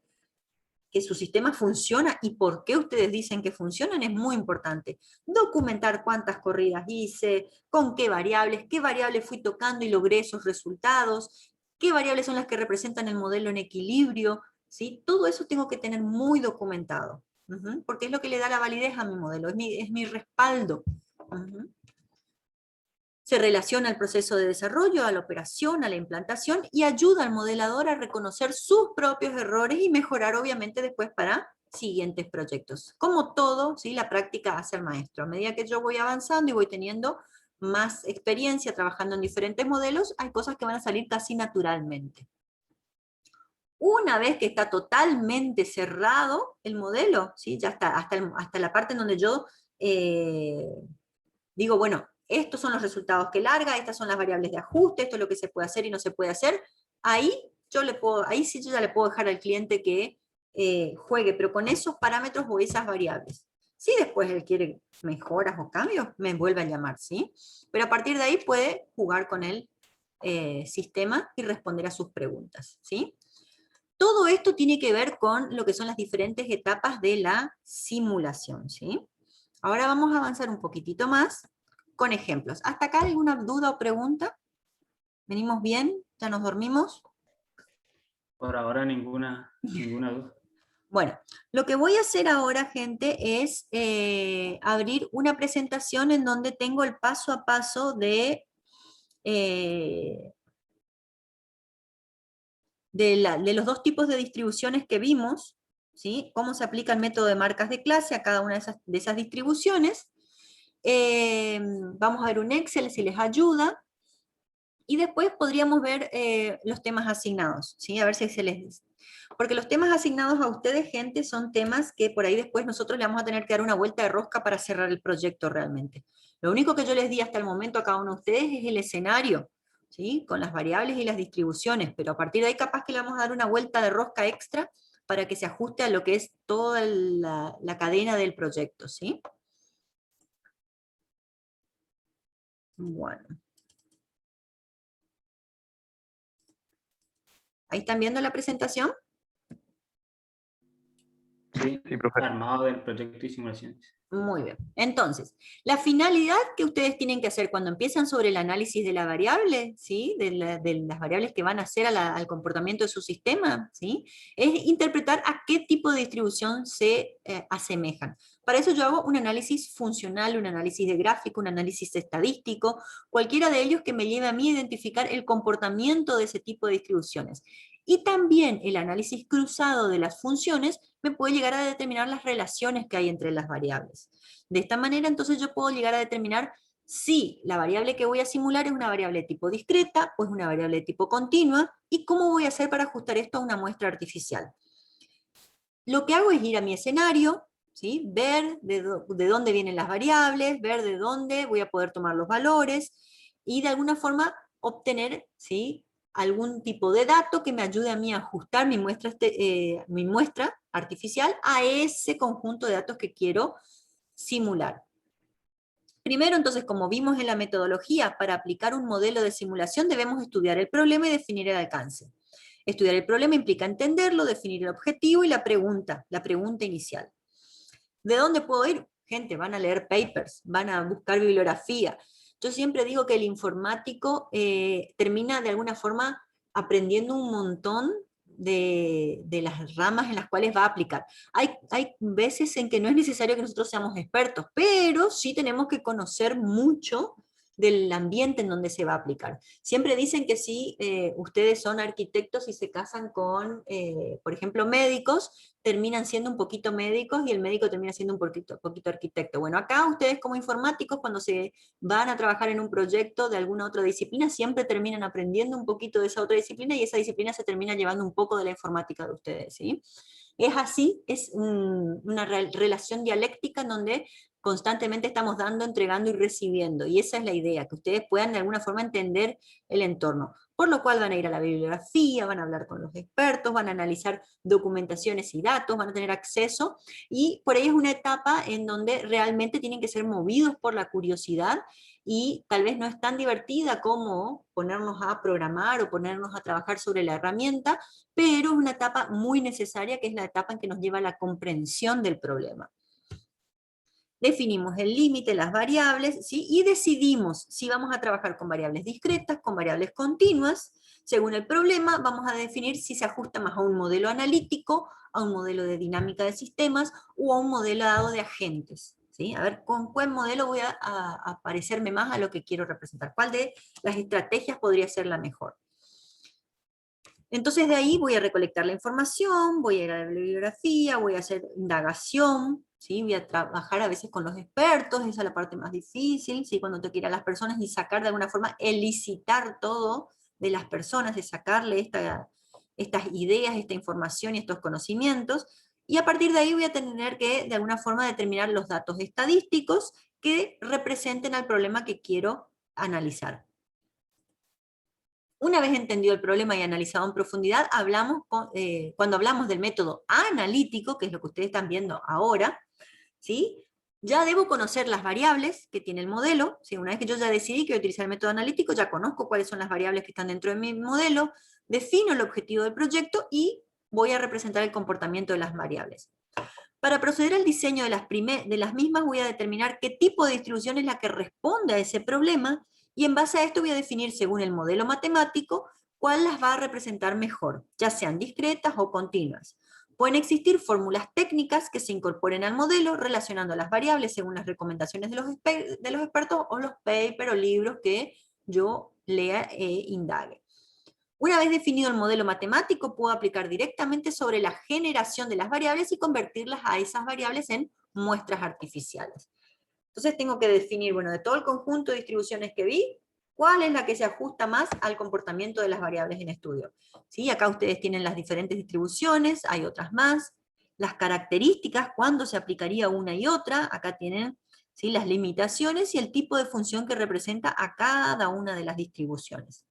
que su sistema funciona y por qué ustedes dicen que funcionan es muy importante. Documentar cuántas corridas hice, con qué variables fui tocando y logré esos resultados, qué variables son las que representan el modelo en equilibrio, ¿sí? Todo eso tengo que tener muy documentado, porque es lo que le da la validez a mi modelo, es mi respaldo. Se relaciona al proceso de desarrollo, a la operación, a la implantación y ayuda al modelador a reconocer sus propios errores y mejorar obviamente después para siguientes proyectos. Como todo, ¿sí? La práctica hace al maestro. A medida que yo voy avanzando y voy teniendo más experiencia trabajando en diferentes modelos, hay cosas que van a salir casi naturalmente. Una vez que está totalmente cerrado el modelo, ¿sí? Ya está, hasta la parte en donde yo digo, bueno, estos son los resultados que larga, estas son las variables de ajuste, esto es lo que se puede hacer y no se puede hacer, ahí sí yo ya le puedo dejar al cliente que juegue, pero con esos parámetros o esas variables. Si después él quiere mejoras o cambios, me vuelve a llamar, ¿sí? Pero a partir de ahí puede jugar con el sistema y responder a sus preguntas, ¿sí? Todo esto tiene que ver con lo que son las diferentes etapas de la simulación, ¿sí? Ahora vamos a avanzar un poquitito más con ejemplos. ¿Hasta acá alguna duda o pregunta? ¿Venimos bien? ¿Ya nos dormimos? Por ahora ninguna duda. Bueno, lo que voy a hacer ahora, gente, es abrir una presentación en donde tengo el paso a paso de los dos tipos de distribuciones que vimos, ¿sí? Cómo se aplica el método de marcas de clase a cada una de esas distribuciones. Vamos a ver un Excel si les ayuda. Y después podríamos ver los temas asignados, ¿sí? A ver si se les... Porque los temas asignados a ustedes, gente, son temas que por ahí después nosotros le vamos a tener que dar una vuelta de rosca para cerrar el proyecto realmente. Lo único que yo les di hasta el momento a cada uno de ustedes es el escenario, ¿sí? Con las variables y las distribuciones, pero a partir de ahí capaz que le vamos a dar una vuelta de rosca extra para que se ajuste a lo que es toda la cadena del proyecto, ¿sí? Bueno. ¿Ahí están viendo la presentación? Sí, Sí, profe. armado del proyecto y simulaciones. Muy bien. Entonces, la finalidad que ustedes tienen que hacer cuando empiezan sobre el análisis de la variable, ¿sí? De las variables que van a hacer al comportamiento de su sistema, ¿sí? Es interpretar a qué tipo de distribución se asemejan. Para eso yo hago un análisis funcional, un análisis de gráfico, un análisis estadístico, cualquiera de ellos que me lleve a mí a identificar el comportamiento de ese tipo de distribuciones. Y también el análisis cruzado de las funciones me puede llegar a determinar las relaciones que hay entre las variables. De esta manera, entonces yo puedo llegar a determinar si la variable que voy a simular es una variable de tipo discreta o es una variable de tipo continua, y cómo voy a hacer para ajustar esto a una muestra artificial. Lo que hago es ir a mi escenario, ¿sí? Ver de dónde vienen las variables, ver de dónde voy a poder tomar los valores, y de alguna forma obtener, ¿sí?, algún tipo de dato que me ayude a mí a ajustar mi muestra artificial a ese conjunto de datos que quiero simular. Primero, entonces, como vimos en la metodología, para aplicar un modelo de simulación debemos estudiar el problema y definir el alcance. Estudiar el problema implica entenderlo, definir el objetivo y la pregunta inicial. ¿De dónde puedo ir? Gente, van a leer papers, van a buscar bibliografía. Yo siempre digo que el informático termina de alguna forma aprendiendo un montón de las ramas en las cuales va a aplicar. Hay veces en que no es necesario que nosotros seamos expertos, pero sí tenemos que conocer mucho del ambiente en donde se va a aplicar. Siempre dicen que si ustedes son arquitectos y se casan con, por ejemplo, médicos, terminan siendo un poquito médicos y el médico termina siendo un poquito arquitecto. Bueno, acá ustedes como informáticos, cuando se van a trabajar en un proyecto de alguna otra disciplina, siempre terminan aprendiendo un poquito de esa otra disciplina, y esa disciplina se termina llevando un poco de la informática de ustedes, ¿sí? Es así, es una relación dialéctica en donde constantemente estamos dando, entregando y recibiendo, y esa es la idea, que ustedes puedan de alguna forma entender el entorno, por lo cual van a ir a la bibliografía, van a hablar con los expertos, van a analizar documentaciones y datos, van a tener acceso, y por ahí es una etapa en donde realmente tienen que ser movidos por la curiosidad, y tal vez no es tan divertida como ponernos a programar o ponernos a trabajar sobre la herramienta, pero es una etapa muy necesaria, que es la etapa en que nos lleva a la comprensión del problema. Definimos el límite, las variables, ¿sí? Y decidimos si vamos a trabajar con variables discretas, con variables continuas. Según el problema, vamos a definir si se ajusta más a un modelo analítico, a un modelo de dinámica de sistemas, o a un modelado de agentes, ¿sí? A ver, ¿con cuál modelo voy a parecerme más a lo que quiero representar? ¿Cuál de las estrategias podría ser la mejor? Entonces de ahí voy a recolectar la información, voy a ir a la bibliografía, voy a hacer indagación, ¿sí? Voy a trabajar a veces con los expertos, esa es la parte más difícil, ¿sí? Cuando te quieran las personas, y sacar de alguna forma, elicitar todo de las personas, de sacarle estas ideas, esta información y estos conocimientos, y a partir de ahí voy a tener que de alguna forma determinar los datos estadísticos que representen al problema que quiero analizar. Una vez entendido el problema y analizado en profundidad, cuando hablamos del método analítico, que es lo que ustedes están viendo ahora, ¿sí? Ya debo conocer las variables que tiene el modelo, ¿sí? Una vez que yo ya decidí que voy a utilizar el método analítico, ya conozco cuáles son las variables que están dentro de mi modelo, defino el objetivo del proyecto y voy a representar el comportamiento de las variables. Para proceder al diseño de las mismas, voy a determinar qué tipo de distribución es la que responde a ese problema, y en base a esto voy a definir, según el modelo matemático, cuál las va a representar mejor, ya sean discretas o continuas. Pueden existir fórmulas técnicas que se incorporen al modelo relacionando las variables según las recomendaciones de los expertos, o los papers o libros que yo lea e indague. Una vez definido el modelo matemático, puedo aplicar directamente sobre la generación de las variables y convertirlas a esas variables en muestras artificiales. Entonces tengo que definir, bueno, de todo el conjunto de distribuciones que vi, cuál es la que se ajusta más al comportamiento de las variables en estudio. ¿Sí? Acá ustedes tienen las diferentes distribuciones, hay otras más, las características, cuándo se aplicaría una y otra, acá tienen, ¿sí?, las limitaciones y el tipo de función que representa a cada una de las distribuciones.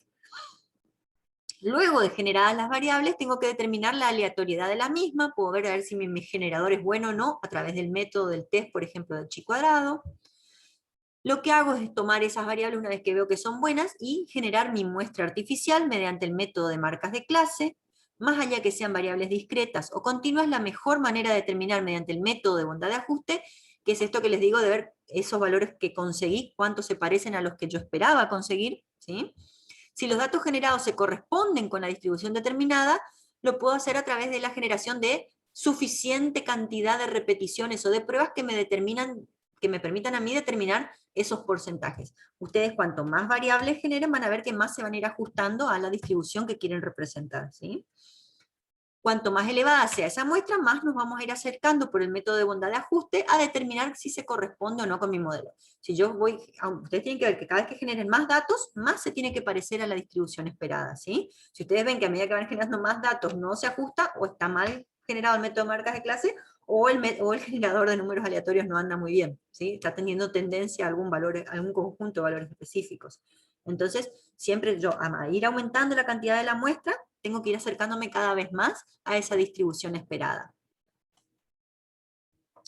Luego de generadas las variables, tengo que determinar la aleatoriedad de la misma, puedo ver a ver si mi generador es bueno o no, a través del método del test, por ejemplo, del chi cuadrado. Lo que hago es tomar esas variables una vez que veo que son buenas y generar mi muestra artificial mediante el método de marcas de clase. Más allá que sean variables discretas o continuas, la mejor manera de determinar mediante el método de bondad de ajuste, que es esto que les digo de ver esos valores que conseguí, cuántos se parecen a los que yo esperaba conseguir, ¿sí? Si los datos generados se corresponden con la distribución determinada, lo puedo hacer a través de la generación de suficiente cantidad de repeticiones o de pruebas que me permitan a mí determinar esos porcentajes. Ustedes cuanto más variables generen, van a ver que más se van a ir ajustando a la distribución que quieren representar, ¿sí? Cuanto más elevada sea esa muestra, más nos vamos a ir acercando por el método de bondad de ajuste a determinar si se corresponde o no con mi modelo. Si yo voy, ustedes tienen que ver que cada vez que generen más datos, más se tiene que parecer a la distribución esperada, ¿sí? Si ustedes ven que a medida que van generando más datos no se ajusta, o está mal generado el método de marcas de clase, o el generador de números aleatorios no anda muy bien, ¿sí? Está teniendo tendencia a algún conjunto de valores específicos. Entonces, siempre yo, a ir aumentando la cantidad de la muestra, tengo que ir acercándome cada vez más a esa distribución esperada.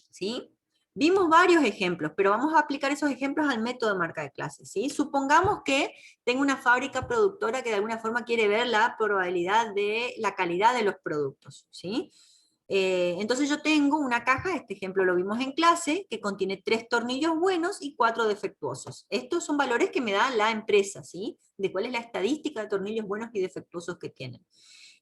¿Sí? Vimos varios ejemplos, pero vamos a aplicar esos ejemplos al método de marca de clase, ¿sí? Supongamos que tengo una fábrica productora que de alguna forma quiere ver la probabilidad de la calidad de los productos, ¿sí? Entonces yo tengo una caja, este ejemplo lo vimos en clase, que contiene 3 tornillos buenos y 4 defectuosos. Estos son valores que me da la empresa, ¿sí? De cuál es la estadística de tornillos buenos y defectuosos que tienen.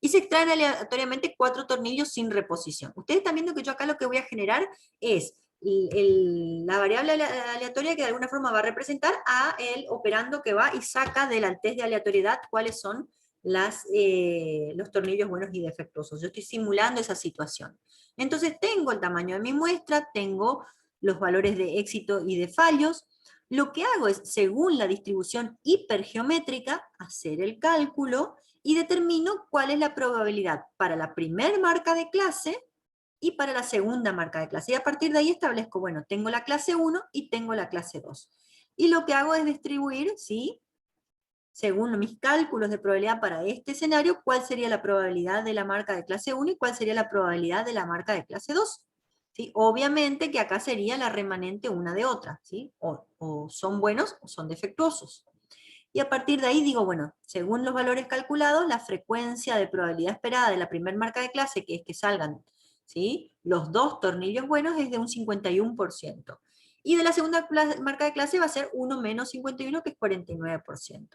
Y se extraen aleatoriamente 4 tornillos sin reposición. Ustedes están viendo que yo acá lo que voy a generar es la variable aleatoria que de alguna forma va a representar a el operando que va y saca del test de aleatoriedad cuáles son los tornillos buenos y defectuosos. Yo estoy simulando esa situación. Entonces tengo el tamaño de mi muestra, tengo los valores de éxito y de fallos. Lo que hago es, según la distribución hipergeométrica, hacer el cálculo y determino cuál es la probabilidad para la primer marca de clase y para la segunda marca de clase. Y a partir de ahí establezco, bueno, tengo la clase 1 y tengo la clase 2. Y lo que hago es distribuir, ¿sí?, según mis cálculos de probabilidad para este escenario, cuál sería la probabilidad de la marca de clase 1 y cuál sería la probabilidad de la marca de clase 2. ¿Sí? Obviamente que acá sería la remanente una de otra, ¿sí? O son buenos o son defectuosos. Y a partir de ahí digo, bueno, según los valores calculados, la frecuencia de probabilidad esperada de la primera marca de clase, que es que salgan, ¿sí?, los 2 tornillos buenos, es de un 51%. Y de la segunda marca de clase va a ser 1 menos 51, que es 49%.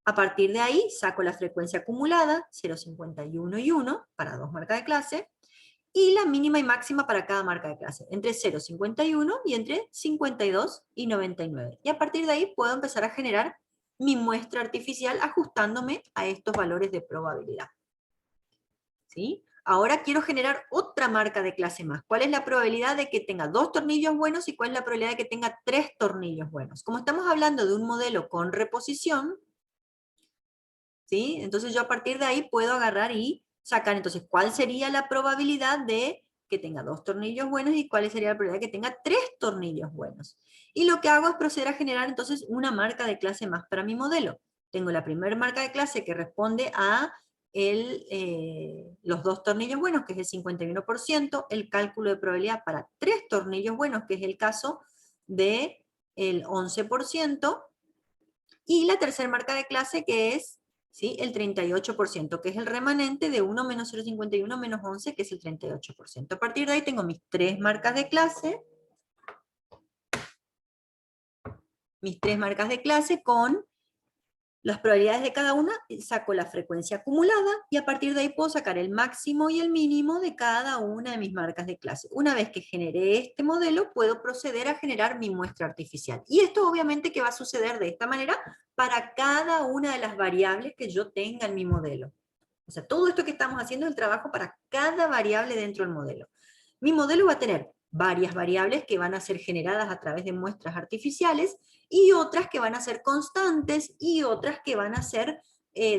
A partir de ahí saco la frecuencia acumulada, 0,51 y 1, para 2 marcas de clase, y la mínima y máxima para cada marca de clase, entre 0,51 y entre 52 y 99. Y a partir de ahí puedo empezar a generar mi muestra artificial ajustándome a estos valores de probabilidad. ¿Sí? Ahora quiero generar otra marca de clase más. ¿Cuál es la probabilidad de que tenga 2 tornillos buenos y cuál es la probabilidad de que tenga 3 tornillos buenos? Como estamos hablando de un modelo con reposición, ¿sí?, entonces yo a partir de ahí puedo agarrar y sacar, entonces, ¿cuál sería la probabilidad de que tenga 2 tornillos buenos y cuál sería la probabilidad de que tenga 3 tornillos buenos? Y lo que hago es proceder a generar entonces una marca de clase más para mi modelo. Tengo la primera marca de clase que responde a los 2 tornillos buenos, que es el 51%, el cálculo de probabilidad para 3 tornillos buenos, que es el caso del 11%, y la tercera marca de clase, que es, ¿sí?, el 38%, que es el remanente de 1 menos 0,51 menos 11, que es el 38%. A partir de ahí tengo mis 3 marcas de clase, con las probabilidades de cada una, saco la frecuencia acumulada, y a partir de ahí puedo sacar el máximo y el mínimo de cada una de mis marcas de clase. Una vez que generé este modelo, puedo proceder a generar mi muestra artificial. Y esto obviamente que va a suceder de esta manera para cada una de las variables que yo tenga en mi modelo. O sea, todo esto que estamos haciendo es el trabajo para cada variable dentro del modelo. Mi modelo va a tener varias variables que van a ser generadas a través de muestras artificiales, y otras que van a ser constantes, y otras que van a ser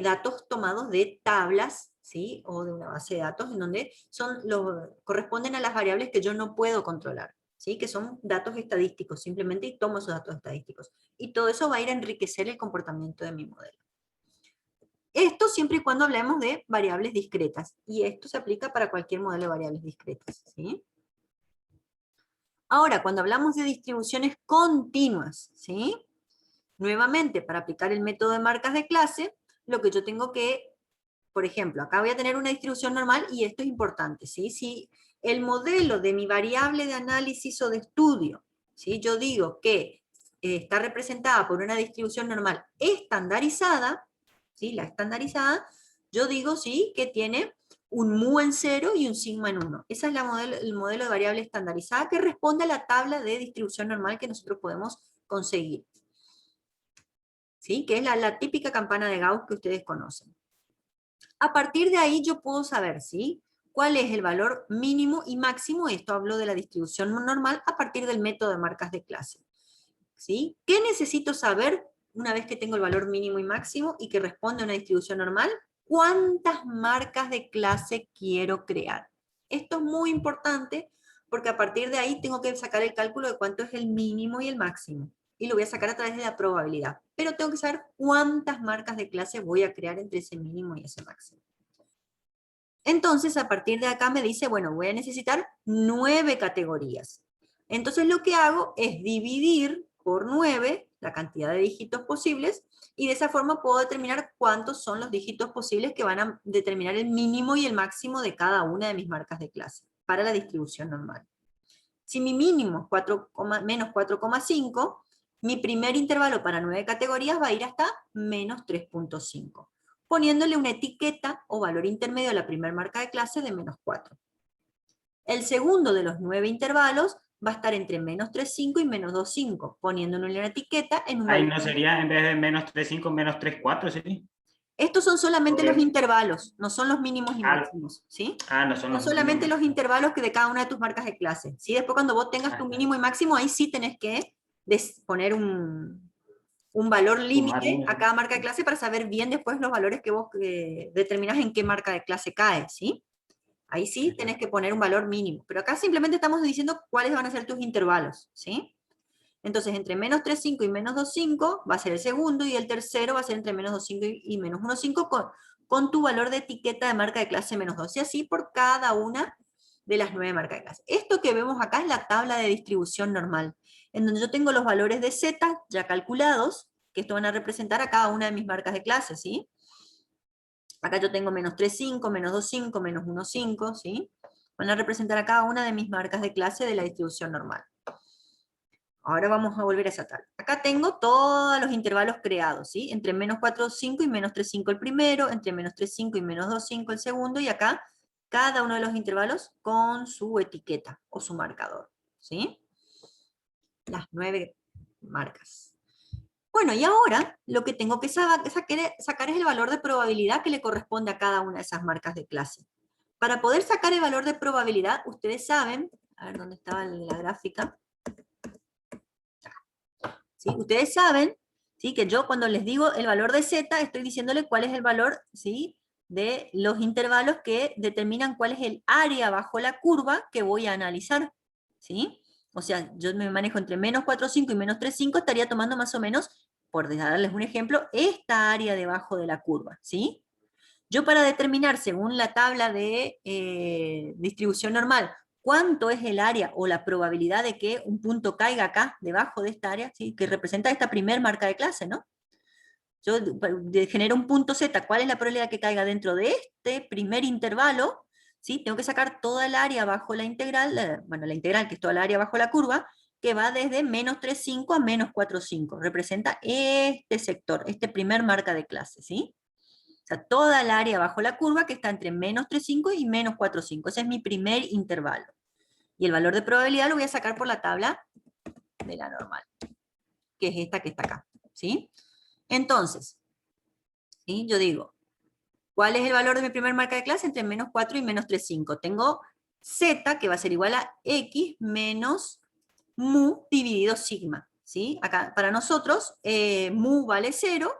datos tomados de tablas, ¿sí?, o de una base de datos, en donde corresponden a las variables que yo no puedo controlar, ¿sí?, que son datos estadísticos, simplemente tomo esos datos estadísticos. Y todo eso va a ir a enriquecer el comportamiento de mi modelo. Esto siempre y cuando hablemos de variables discretas, y esto se aplica para cualquier modelo de variables discretas, ¿sí? Ahora, cuando hablamos de distribuciones continuas, ¿sí? Nuevamente, para aplicar el método de marcas de clase, lo que yo tengo que, por ejemplo, acá voy a tener una distribución normal y esto es importante, ¿sí? Si el modelo de mi variable de análisis o de estudio, ¿sí? Yo digo que está representada por una distribución normal estandarizada, ¿sí? La estandarizada, yo digo, sí, que tiene un mu en 0 y un sigma en 1. Ese es el modelo de variable estandarizada que responde a la tabla de distribución normal que nosotros podemos conseguir. ¿Sí? Que es la típica campana de Gauss que ustedes conocen. A partir de ahí yo puedo saber, ¿sí? ¿Cuál es el valor mínimo y máximo? Esto hablo de la distribución normal a partir del método de marcas de clase. ¿Sí? ¿Qué necesito saber una vez que tengo el valor mínimo y máximo y que responde a una distribución normal? ¿Cuántas marcas de clase quiero crear? Esto es muy importante porque a partir de ahí tengo que sacar el cálculo de cuánto es el mínimo y el máximo. Y lo voy a sacar a través de la probabilidad. Pero tengo que saber cuántas marcas de clase voy a crear entre ese mínimo y ese máximo. Entonces, a partir de acá me dice, bueno, voy a necesitar 9 categorías. Entonces lo que hago es dividir por 9 la cantidad de dígitos posibles, y de esa forma puedo determinar cuántos son los dígitos posibles que van a determinar el mínimo y el máximo de cada una de mis marcas de clase, para la distribución normal. Si mi mínimo es 4, menos 4,5, mi primer intervalo para 9 categorías va a ir hasta menos 3,5, poniéndole una etiqueta o valor intermedio a la primera marca de clase de menos 4. El segundo de los 9 intervalos va a estar entre menos 3,5 y menos 2,5, poniéndole una etiqueta en un Ahí valor. no sería, en vez de menos 3,5, menos 3,4, ¿sí? Estos son solamente los Okay. intervalos, no son los mínimos y máximos, ¿sí? No son Son los mínimos. solamente los intervalos que de cada una de tus marcas de clase, ¿sí? Después cuando vos tengas tu mínimo y máximo, ahí sí tenés que poner un valor Sumar límite uno. a cada marca de clase para saber bien después los valores que vos determinás en qué marca de clase cae, ¿sí? Ahí sí tenés que poner un valor mínimo, pero acá simplemente estamos diciendo cuáles van a ser tus intervalos, ¿sí? Entonces, entre menos 3,5 y menos 2,5 va a ser el segundo, y el tercero va a ser entre menos 2,5 y menos 1,5 con tu valor de etiqueta de marca de clase menos 2, y así por cada una de las 9 marcas de clase. Esto que vemos acá es la tabla de distribución normal, en donde yo tengo los valores de Z ya calculados, que esto van a representar a cada una de mis marcas de clase, ¿sí? Acá yo tengo menos 3,5, menos 2,5, menos 1,5, ¿sí? Van a representar a cada una de mis marcas de clase de la distribución normal. Ahora vamos a volver a esa tabla. Acá tengo todos los intervalos creados, ¿sí? Entre menos 4,5 y menos 3,5 el primero, entre menos 3,5 y menos 2,5 el segundo, y acá cada uno de los intervalos con su etiqueta o su marcador, ¿sí? Las 9 marcas. Bueno, y ahora lo que tengo que sacar es el valor de probabilidad que le corresponde a cada una de esas marcas de clase. Para poder sacar el valor de probabilidad, ustedes saben, a ver dónde estaba la gráfica, ¿sí? Ustedes saben, ¿sí?, que yo cuando les digo el valor de Z, estoy diciéndole cuál es el valor, ¿sí?, de los intervalos que determinan cuál es el área bajo la curva que voy a analizar, ¿sí? O sea, yo me manejo entre menos 4,5 y menos 3,5, estaría tomando más o menos, por darles un ejemplo, esta área debajo de la curva, ¿sí? Yo para determinar, según la tabla de distribución normal, cuánto es el área o la probabilidad de que un punto caiga acá, debajo de esta área, ¿sí?, que representa esta primer marca de clase, ¿no? Yo genero un punto Z, ¿cuál es la probabilidad que caiga dentro de este primer intervalo? ¿Sí? Tengo que sacar toda el área bajo la integral, bueno, la integral que es toda el área bajo la curva, que va desde menos 3,5 a menos 4,5. Representa este sector, este primer marca de clase, ¿sí? O sea, toda el área bajo la curva que está entre menos 3,5 y menos 4,5. Ese es mi primer intervalo. Y el valor de probabilidad lo voy a sacar por la tabla de la normal, que es esta que está acá, ¿sí? Entonces, ¿sí?, yo digo, ¿cuál es el valor de mi primer marca de clase? Entre menos 4 y menos 3,5. Tengo Z, que va a ser igual a X menos mu dividido sigma, ¿sí? Acá, para nosotros, mu vale 0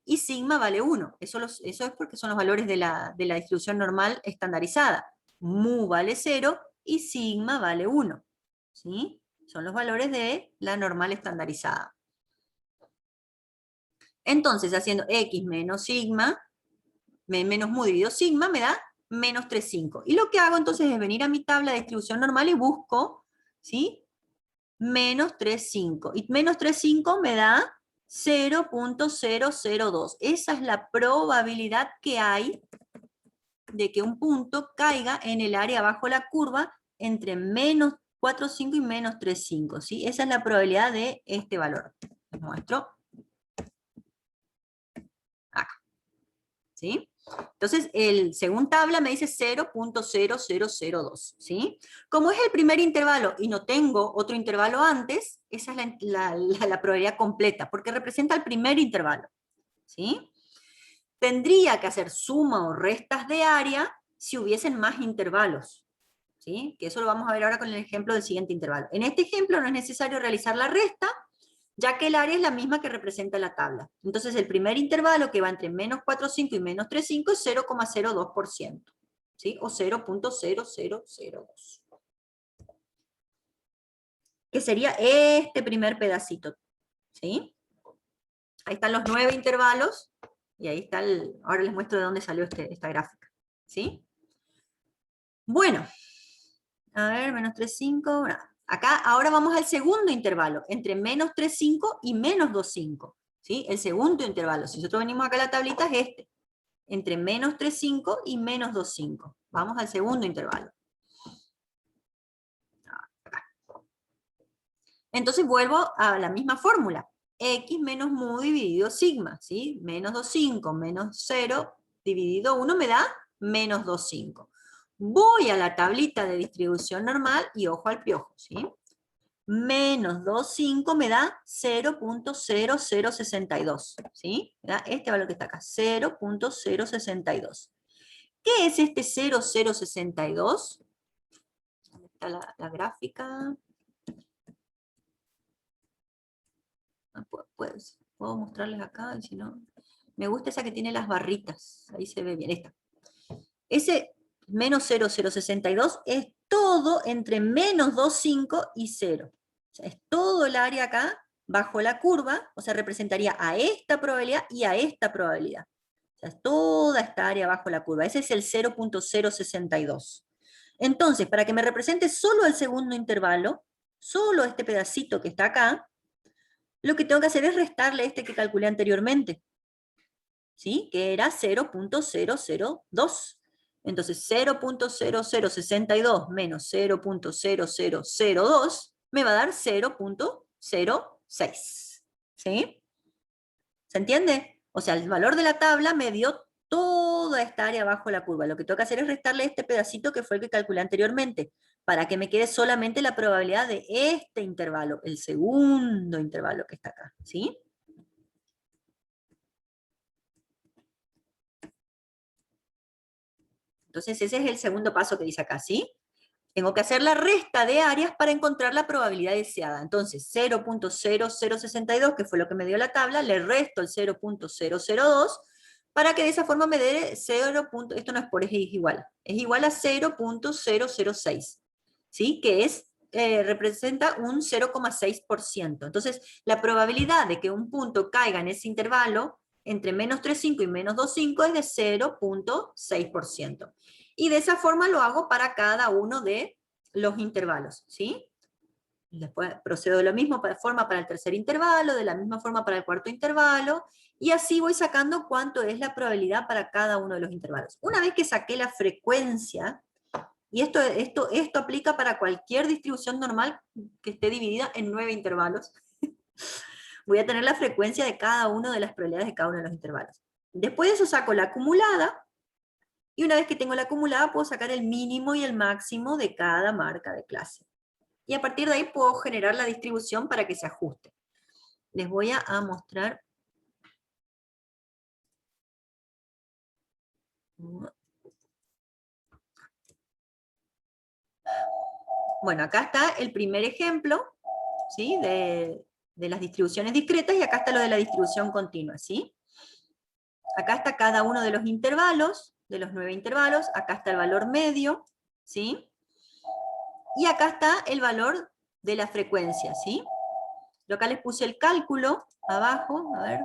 y sigma vale 1. Eso es porque son los valores de la distribución normal estandarizada. Mu vale 0 y sigma vale 1, ¿sí? Son los valores de la normal estandarizada. Entonces, haciendo X menos sigma, menos mu dividido sigma, me da menos 3,5. Y lo que hago entonces es venir a mi tabla de distribución normal y busco, ¿sí?, menos 3,5. Y menos 3,5 me da 0.002. Esa es la probabilidad que hay de que un punto caiga en el área bajo la curva entre menos 4,5 y menos 3,5. ¿Sí? Esa es la probabilidad de este valor. Les muestro. Acá. ¿Sí? Entonces, según tabla me dice 0.0002, ¿sí? Como es el primer intervalo y no tengo otro intervalo antes, esa es la probabilidad completa, porque representa el primer intervalo, ¿sí? Tendría que hacer suma o restas de área si hubiesen más intervalos, ¿sí? Que eso lo vamos a ver ahora con el ejemplo del siguiente intervalo. En este ejemplo no es necesario realizar la resta, ya que el área es la misma que representa la tabla. Entonces el primer intervalo, que va entre menos 4,5 y menos 3,5, es 0,02%, ¿sí? O 0.0002. Que sería este primer pedacito, ¿sí? Ahí están los 9 intervalos, y ahí está ahora les muestro de dónde salió esta gráfica, ¿sí? Bueno, a ver, menos 3,5, bueno, acá ahora vamos al segundo intervalo, entre menos 3,5 y menos 2,5. ¿Sí? El segundo intervalo, si nosotros venimos acá a la tablita, es este, entre menos 3,5 y menos 2,5. Vamos al segundo intervalo. Acá. Entonces vuelvo a la misma fórmula, x menos mu dividido sigma, ¿sí? Menos 2,5 menos 0 dividido 1 me da menos 2,5. Voy a la tablita de distribución normal y ojo al piojo, ¿sí? Menos 2,5 me da 0.0062, ¿sí? Me da este valor que está acá, 0.062. ¿Qué es este 0.062? ¿Dónde está la gráfica? Puedo mostrarles acá, y si no... Me gusta esa que tiene las barritas, ahí se ve bien, esta. Ese menos 0.062 es todo entre menos 2,5 y 0. O sea, es todo el área acá, bajo la curva, o sea, representaría a esta probabilidad y a esta probabilidad. O sea, es toda esta área bajo la curva. Ese es el 0.062. Entonces, para que me represente solo el segundo intervalo, solo este pedacito que está acá, lo que tengo que hacer es restarle este que calculé anteriormente, ¿sí? Que era 0.002. Entonces 0.0062 menos 0.0002 me va a dar 0.06. ¿Sí? ¿Se entiende? O sea, el valor de la tabla me dio toda esta área bajo la curva. Lo que tengo que hacer es restarle este pedacito que fue el que calculé anteriormente, para que me quede solamente la probabilidad de este intervalo, el segundo intervalo que está acá. ¿Sí? Entonces ese es el segundo paso que dice acá, ¿sí? Tengo que hacer la resta de áreas para encontrar la probabilidad deseada. Entonces 0.0062, que fue lo que me dio la tabla, le resto el 0.002, para que de esa forma me dé 0. Esto no es por eje, es igual a 0.006, ¿sí? Que representa un 0,6%. Entonces la probabilidad de que un punto caiga en ese intervalo entre menos 3,5 y menos 2,5 es de 0.6%. Y de esa forma lo hago para cada uno de los intervalos, ¿sí? Después procedo de la misma forma para el tercer intervalo, de la misma forma para el cuarto intervalo, y así voy sacando cuánto es la probabilidad para cada uno de los intervalos. Una vez que saqué la frecuencia, y esto aplica para cualquier distribución normal que esté dividida en 9 intervalos, voy a tener la frecuencia de cada una de las probabilidades de cada uno de los intervalos. Después de eso saco la acumulada, y una vez que tengo la acumulada, puedo sacar el mínimo y el máximo de cada marca de clase. Y a partir de ahí puedo generar la distribución para que se ajuste. Les voy a mostrar. Bueno, acá está el primer ejemplo, ¿sí? de las distribuciones discretas, y acá está lo de la distribución continua, ¿sí? Acá está cada uno de los intervalos, de los 9 intervalos, acá está el valor medio, ¿sí? Y acá está el valor de la frecuencia, ¿sí? Yo acá les puse el cálculo, abajo, a ver.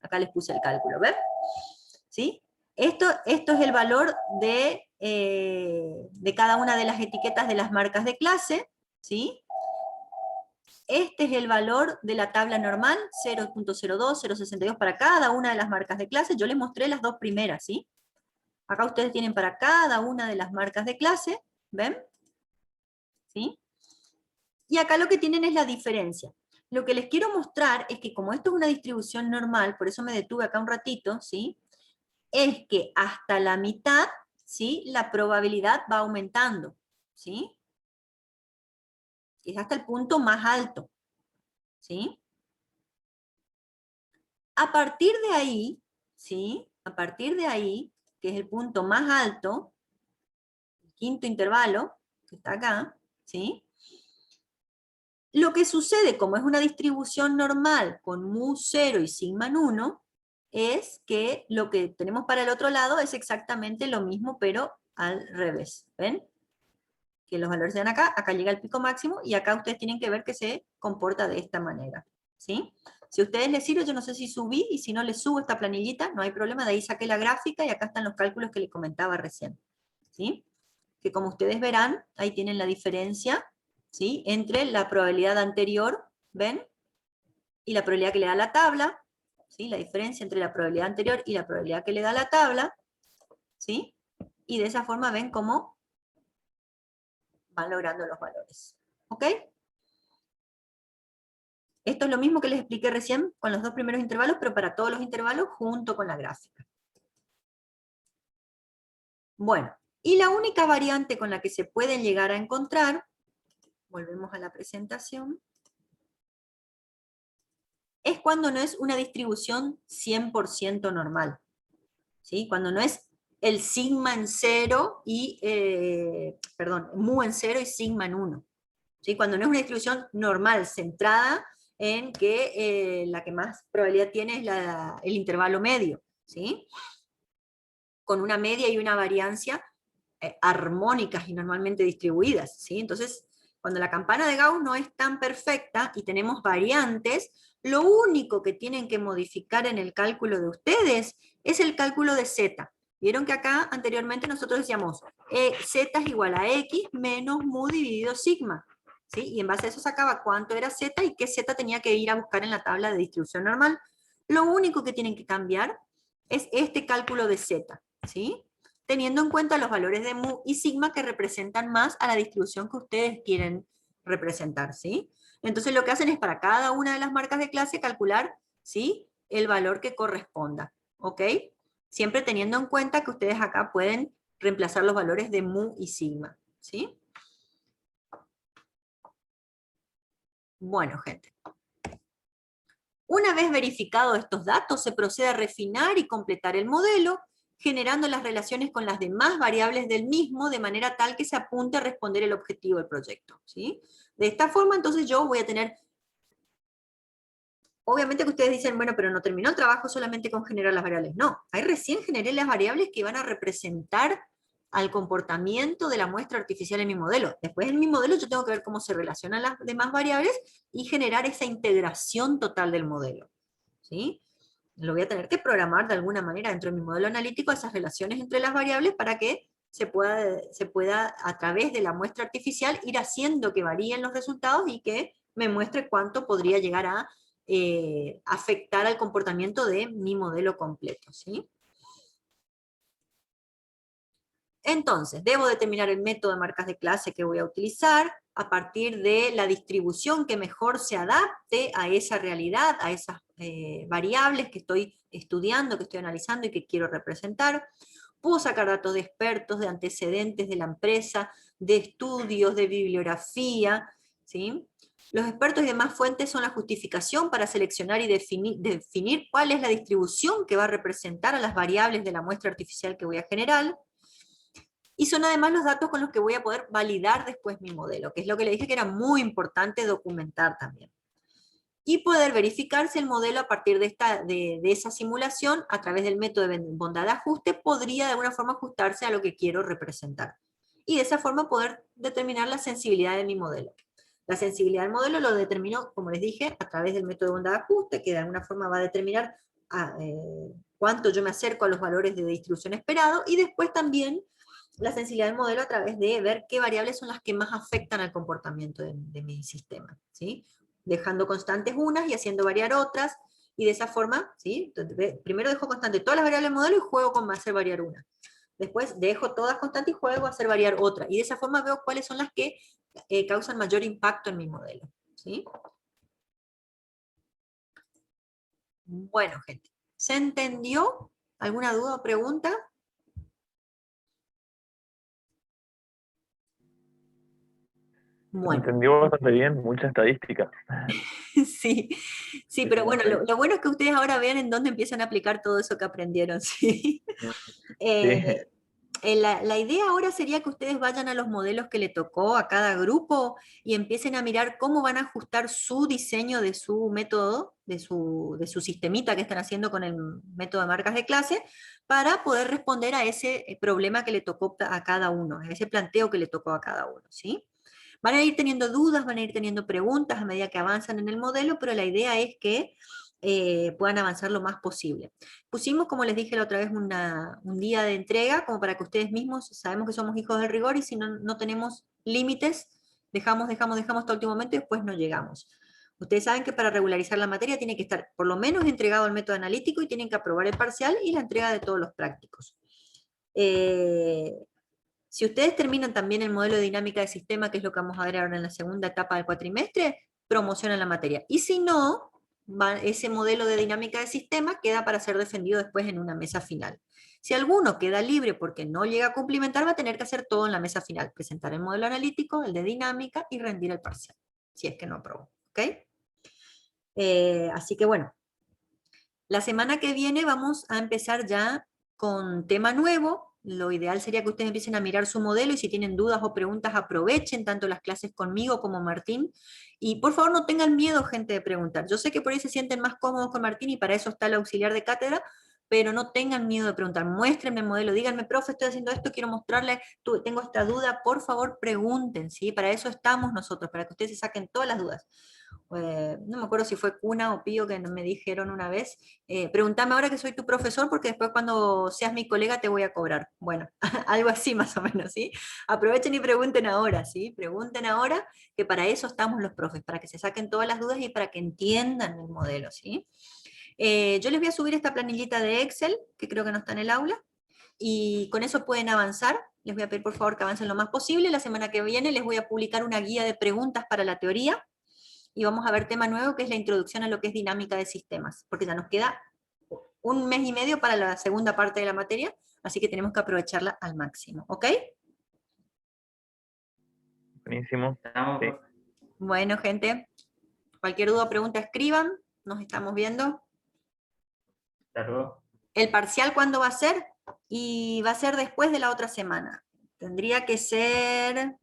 Acá les puse el cálculo, ¿ven? ¿Sí? Esto es el valor de cada una de las etiquetas de las marcas de clase, ¿sí? Este es el valor de la tabla normal, 0.02, 0.62 para cada una de las marcas de clase. Yo les mostré las dos primeras, ¿sí? Acá ustedes tienen para cada una de las marcas de clase, ¿ven? ¿Sí? Y acá lo que tienen es la diferencia. Lo que les quiero mostrar es que como esto es una distribución normal, por eso me detuve acá un ratito, ¿sí? Es que hasta la mitad, ¿sí? La probabilidad va aumentando, ¿sí? Es hasta el punto más alto, ¿sí? A partir de ahí, ¿sí? A partir de ahí, que es el punto más alto, el quinto intervalo, que está acá, ¿sí? Lo que sucede, como es una distribución normal con mu 0 y sigma 1, es que lo que tenemos para el otro lado es exactamente lo mismo, pero al revés. ¿Ven? Que los valores se dan acá, acá llega el pico máximo, y acá ustedes tienen que ver que se comporta de esta manera. ¿Sí? Si a ustedes les sirve, yo no sé si subí, y si no les subo esta planillita, no hay problema, de ahí saqué la gráfica, y acá están los cálculos que les comentaba recién. ¿Sí? Que como ustedes verán, ahí tienen la diferencia, ¿sí? Entre la probabilidad anterior, ¿ven? Y la probabilidad que le da la tabla, ¿sí? La diferencia entre la probabilidad anterior y la probabilidad que le da la tabla, ¿sí? Y de esa forma ven cómo van logrando los valores. ¿Ok? Esto es lo mismo que les expliqué recién con los dos primeros intervalos, pero para todos los intervalos junto con la gráfica. Bueno, y la única variante con la que se pueden llegar a encontrar, volvemos a la presentación, es cuando no es una distribución 100% normal. ¿Sí? Cuando no es el sigma en 0 y, perdón, mu en 0 y sigma en 1. ¿Sí? Cuando no es una distribución normal, centrada en que la que más probabilidad tiene es el intervalo medio. ¿Sí? Con una media y una variancia armónicas y normalmente distribuidas. ¿Sí? Entonces, cuando la campana de Gauss no es tan perfecta y tenemos variantes, lo único que tienen que modificar en el cálculo de ustedes es el cálculo de z. Vieron que acá anteriormente nosotros decíamos z es igual a x menos mu dividido sigma. ¿Sí? Y en base a eso sacaba cuánto era z y qué z tenía que ir a buscar en la tabla de distribución normal. Lo único que tienen que cambiar es este cálculo de z. ¿Sí? Teniendo en cuenta los valores de mu y sigma que representan más a la distribución que ustedes quieren representar, ¿sí? Entonces lo que hacen es para cada una de las marcas de clase calcular, ¿sí? El valor que corresponda, ¿ok? Siempre teniendo en cuenta que ustedes acá pueden reemplazar los valores de mu y sigma, ¿sí? Bueno, gente. Una vez verificados estos datos, se procede a refinar y completar el modelo, generando las relaciones con las demás variables del mismo, de manera tal que se apunte a responder el objetivo del proyecto. ¿Sí? De esta forma, entonces yo voy a tener... Obviamente que ustedes dicen, bueno, pero no terminó el trabajo solamente con generar las variables. No, ahí recién generé las variables que van a representar al comportamiento de la muestra artificial en mi modelo. Después en mi modelo yo tengo que ver cómo se relacionan las demás variables y generar esa integración total del modelo. ¿Sí? Lo voy a tener que programar de alguna manera dentro de mi modelo analítico esas relaciones entre las variables para que se pueda a través de la muestra artificial ir haciendo que varíen los resultados y que me muestre cuánto podría llegar a afectar al comportamiento de mi modelo completo. ¿Sí? Entonces, debo determinar el método de marcas de clase que voy a utilizar a partir de la distribución que mejor se adapte a esa realidad, a esas variables que estoy estudiando, que estoy analizando y que quiero representar. Puedo sacar datos de expertos, de antecedentes de la empresa, de estudios, de bibliografía, ¿sí? Los expertos y demás fuentes son la justificación para seleccionar y definir cuál es la distribución que va a representar a las variables de la muestra artificial que voy a generar. Y son además los datos con los que voy a poder validar después mi modelo, que es lo que le dije que era muy importante documentar también. Y poder verificar si el modelo a partir de esa simulación, a través del método de bondad de ajuste, podría de alguna forma ajustarse a lo que quiero representar. Y de esa forma poder determinar la sensibilidad de mi modelo. La sensibilidad del modelo lo determino, como les dije, a través del método de bondad de ajuste, que de alguna forma va a determinar cuánto yo me acerco a los valores de distribución esperado, y después también la sensibilidad del modelo a través de ver qué variables son las que más afectan al comportamiento de mi sistema, ¿sí? Dejando constantes unas y haciendo variar otras, y de esa forma, ¿sí? Entonces, primero dejo constante todas las variables del modelo y juego con hacer variar una. Después dejo todas constantes y juego a hacer variar otra. Y de esa forma veo cuáles son las que causan mayor impacto en mi modelo, ¿sí? Bueno, gente, ¿se entendió? ¿Alguna duda o pregunta? Se Bueno. entendió bastante bien, mucha estadística. Sí, sí, pero bueno, lo bueno es que ustedes ahora vean en dónde empiezan a aplicar todo eso que aprendieron, ¿sí? Sí, La idea ahora sería que ustedes vayan a los modelos que le tocó a cada grupo y empiecen a mirar cómo van a ajustar su diseño de su método, de su sistemita que están haciendo con el método de marcas de clase, para poder responder a ese problema que le tocó a cada uno, a ese planteo que le tocó a cada uno, ¿sí? Van a ir teniendo dudas, van a ir teniendo preguntas a medida que avanzan en el modelo, pero la idea es que puedan avanzar lo más posible. Pusimos, como les dije la otra vez, un día de entrega, como para que ustedes mismos, sabemos que somos hijos del rigor, y si no tenemos límites, dejamos hasta el último momento y después no llegamos. Ustedes saben que para regularizar la materia tiene que estar por lo menos entregado el método analítico y tienen que aprobar el parcial y la entrega de todos los prácticos. Si ustedes terminan también el modelo de dinámica de sistema, que es lo que vamos a ver ahora en la segunda etapa del cuatrimestre, promocionan la materia. Y si no, ese modelo de dinámica de sistema queda para ser defendido después en una mesa final. Si alguno queda libre porque no llega a cumplimentar, va a tener que hacer todo en la mesa final, presentar el modelo analítico, el de dinámica y rendir el parcial, si es que no aprobó. ¿Ok? Así que bueno, la semana que viene vamos a empezar ya con tema nuevo. Lo ideal sería que ustedes empiecen a mirar su modelo, y si tienen dudas o preguntas aprovechen tanto las clases conmigo como Martín. Y por favor no tengan miedo, gente, de preguntar. Yo sé que por ahí se sienten más cómodos con Martín y para eso está el auxiliar de cátedra, pero no tengan miedo de preguntar. Muéstrenme el modelo, díganme, profe, estoy haciendo esto, quiero mostrarle, tengo esta duda, por favor pregunten, ¿sí? Para eso estamos nosotros, para que ustedes se saquen todas las dudas. No me acuerdo si fue Cuna o Pío que me dijeron una vez, pregúntame ahora que soy tu profesor, porque después cuando seas mi colega te voy a cobrar. Bueno, algo así más o menos, ¿sí? Aprovechen y pregunten ahora, ¿sí? Pregunten ahora, que para eso estamos los profes, para que se saquen todas las dudas y para que entiendan el modelo, ¿sí? Yo les voy a subir esta planillita de Excel, que creo que no está en el aula, y con eso pueden avanzar. Les voy a pedir por favor que avancen lo más posible. La semana que viene les voy a publicar una guía de preguntas para la teoría, y vamos a ver tema nuevo, que es la introducción a lo que es dinámica de sistemas, porque ya nos queda un mes y medio para la segunda parte de la materia, así que tenemos que aprovecharla al máximo, ¿ok? buenísimo. Sí. Bueno, gente, cualquier duda o pregunta escriban, nos estamos viendo. Hasta luego. ¿El parcial cuándo va a ser? Y va a ser después de la otra semana. Tendría que ser...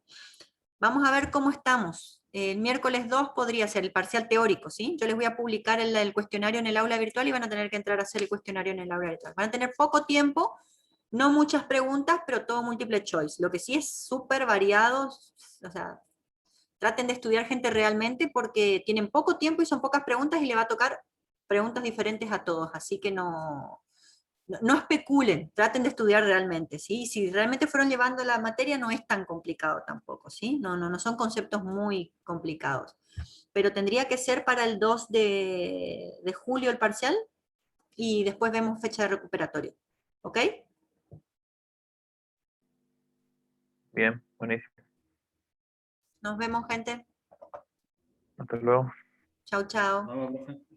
Vamos a ver cómo estamos. El miércoles 2 podría ser el parcial teórico, ¿sí? Yo les voy a publicar el cuestionario en el aula virtual y van a tener que entrar a hacer el cuestionario en el aula virtual. Van a tener poco tiempo, no muchas preguntas, pero todo múltiple choice. Lo que sí es súper variado, o sea, traten de estudiar, gente, realmente, porque tienen poco tiempo y son pocas preguntas y le va a tocar preguntas diferentes a todos, así que no especulen, traten de estudiar realmente, ¿sí? Si realmente fueron llevando la materia no es tan complicado tampoco, ¿sí? No son conceptos muy complicados. Pero tendría que ser para el 2 de julio el parcial, y después vemos fecha de recuperatorio, ¿ok? Bien, buenísimo. Nos vemos, gente. Hasta luego. Chau, chau. Vamos, profe.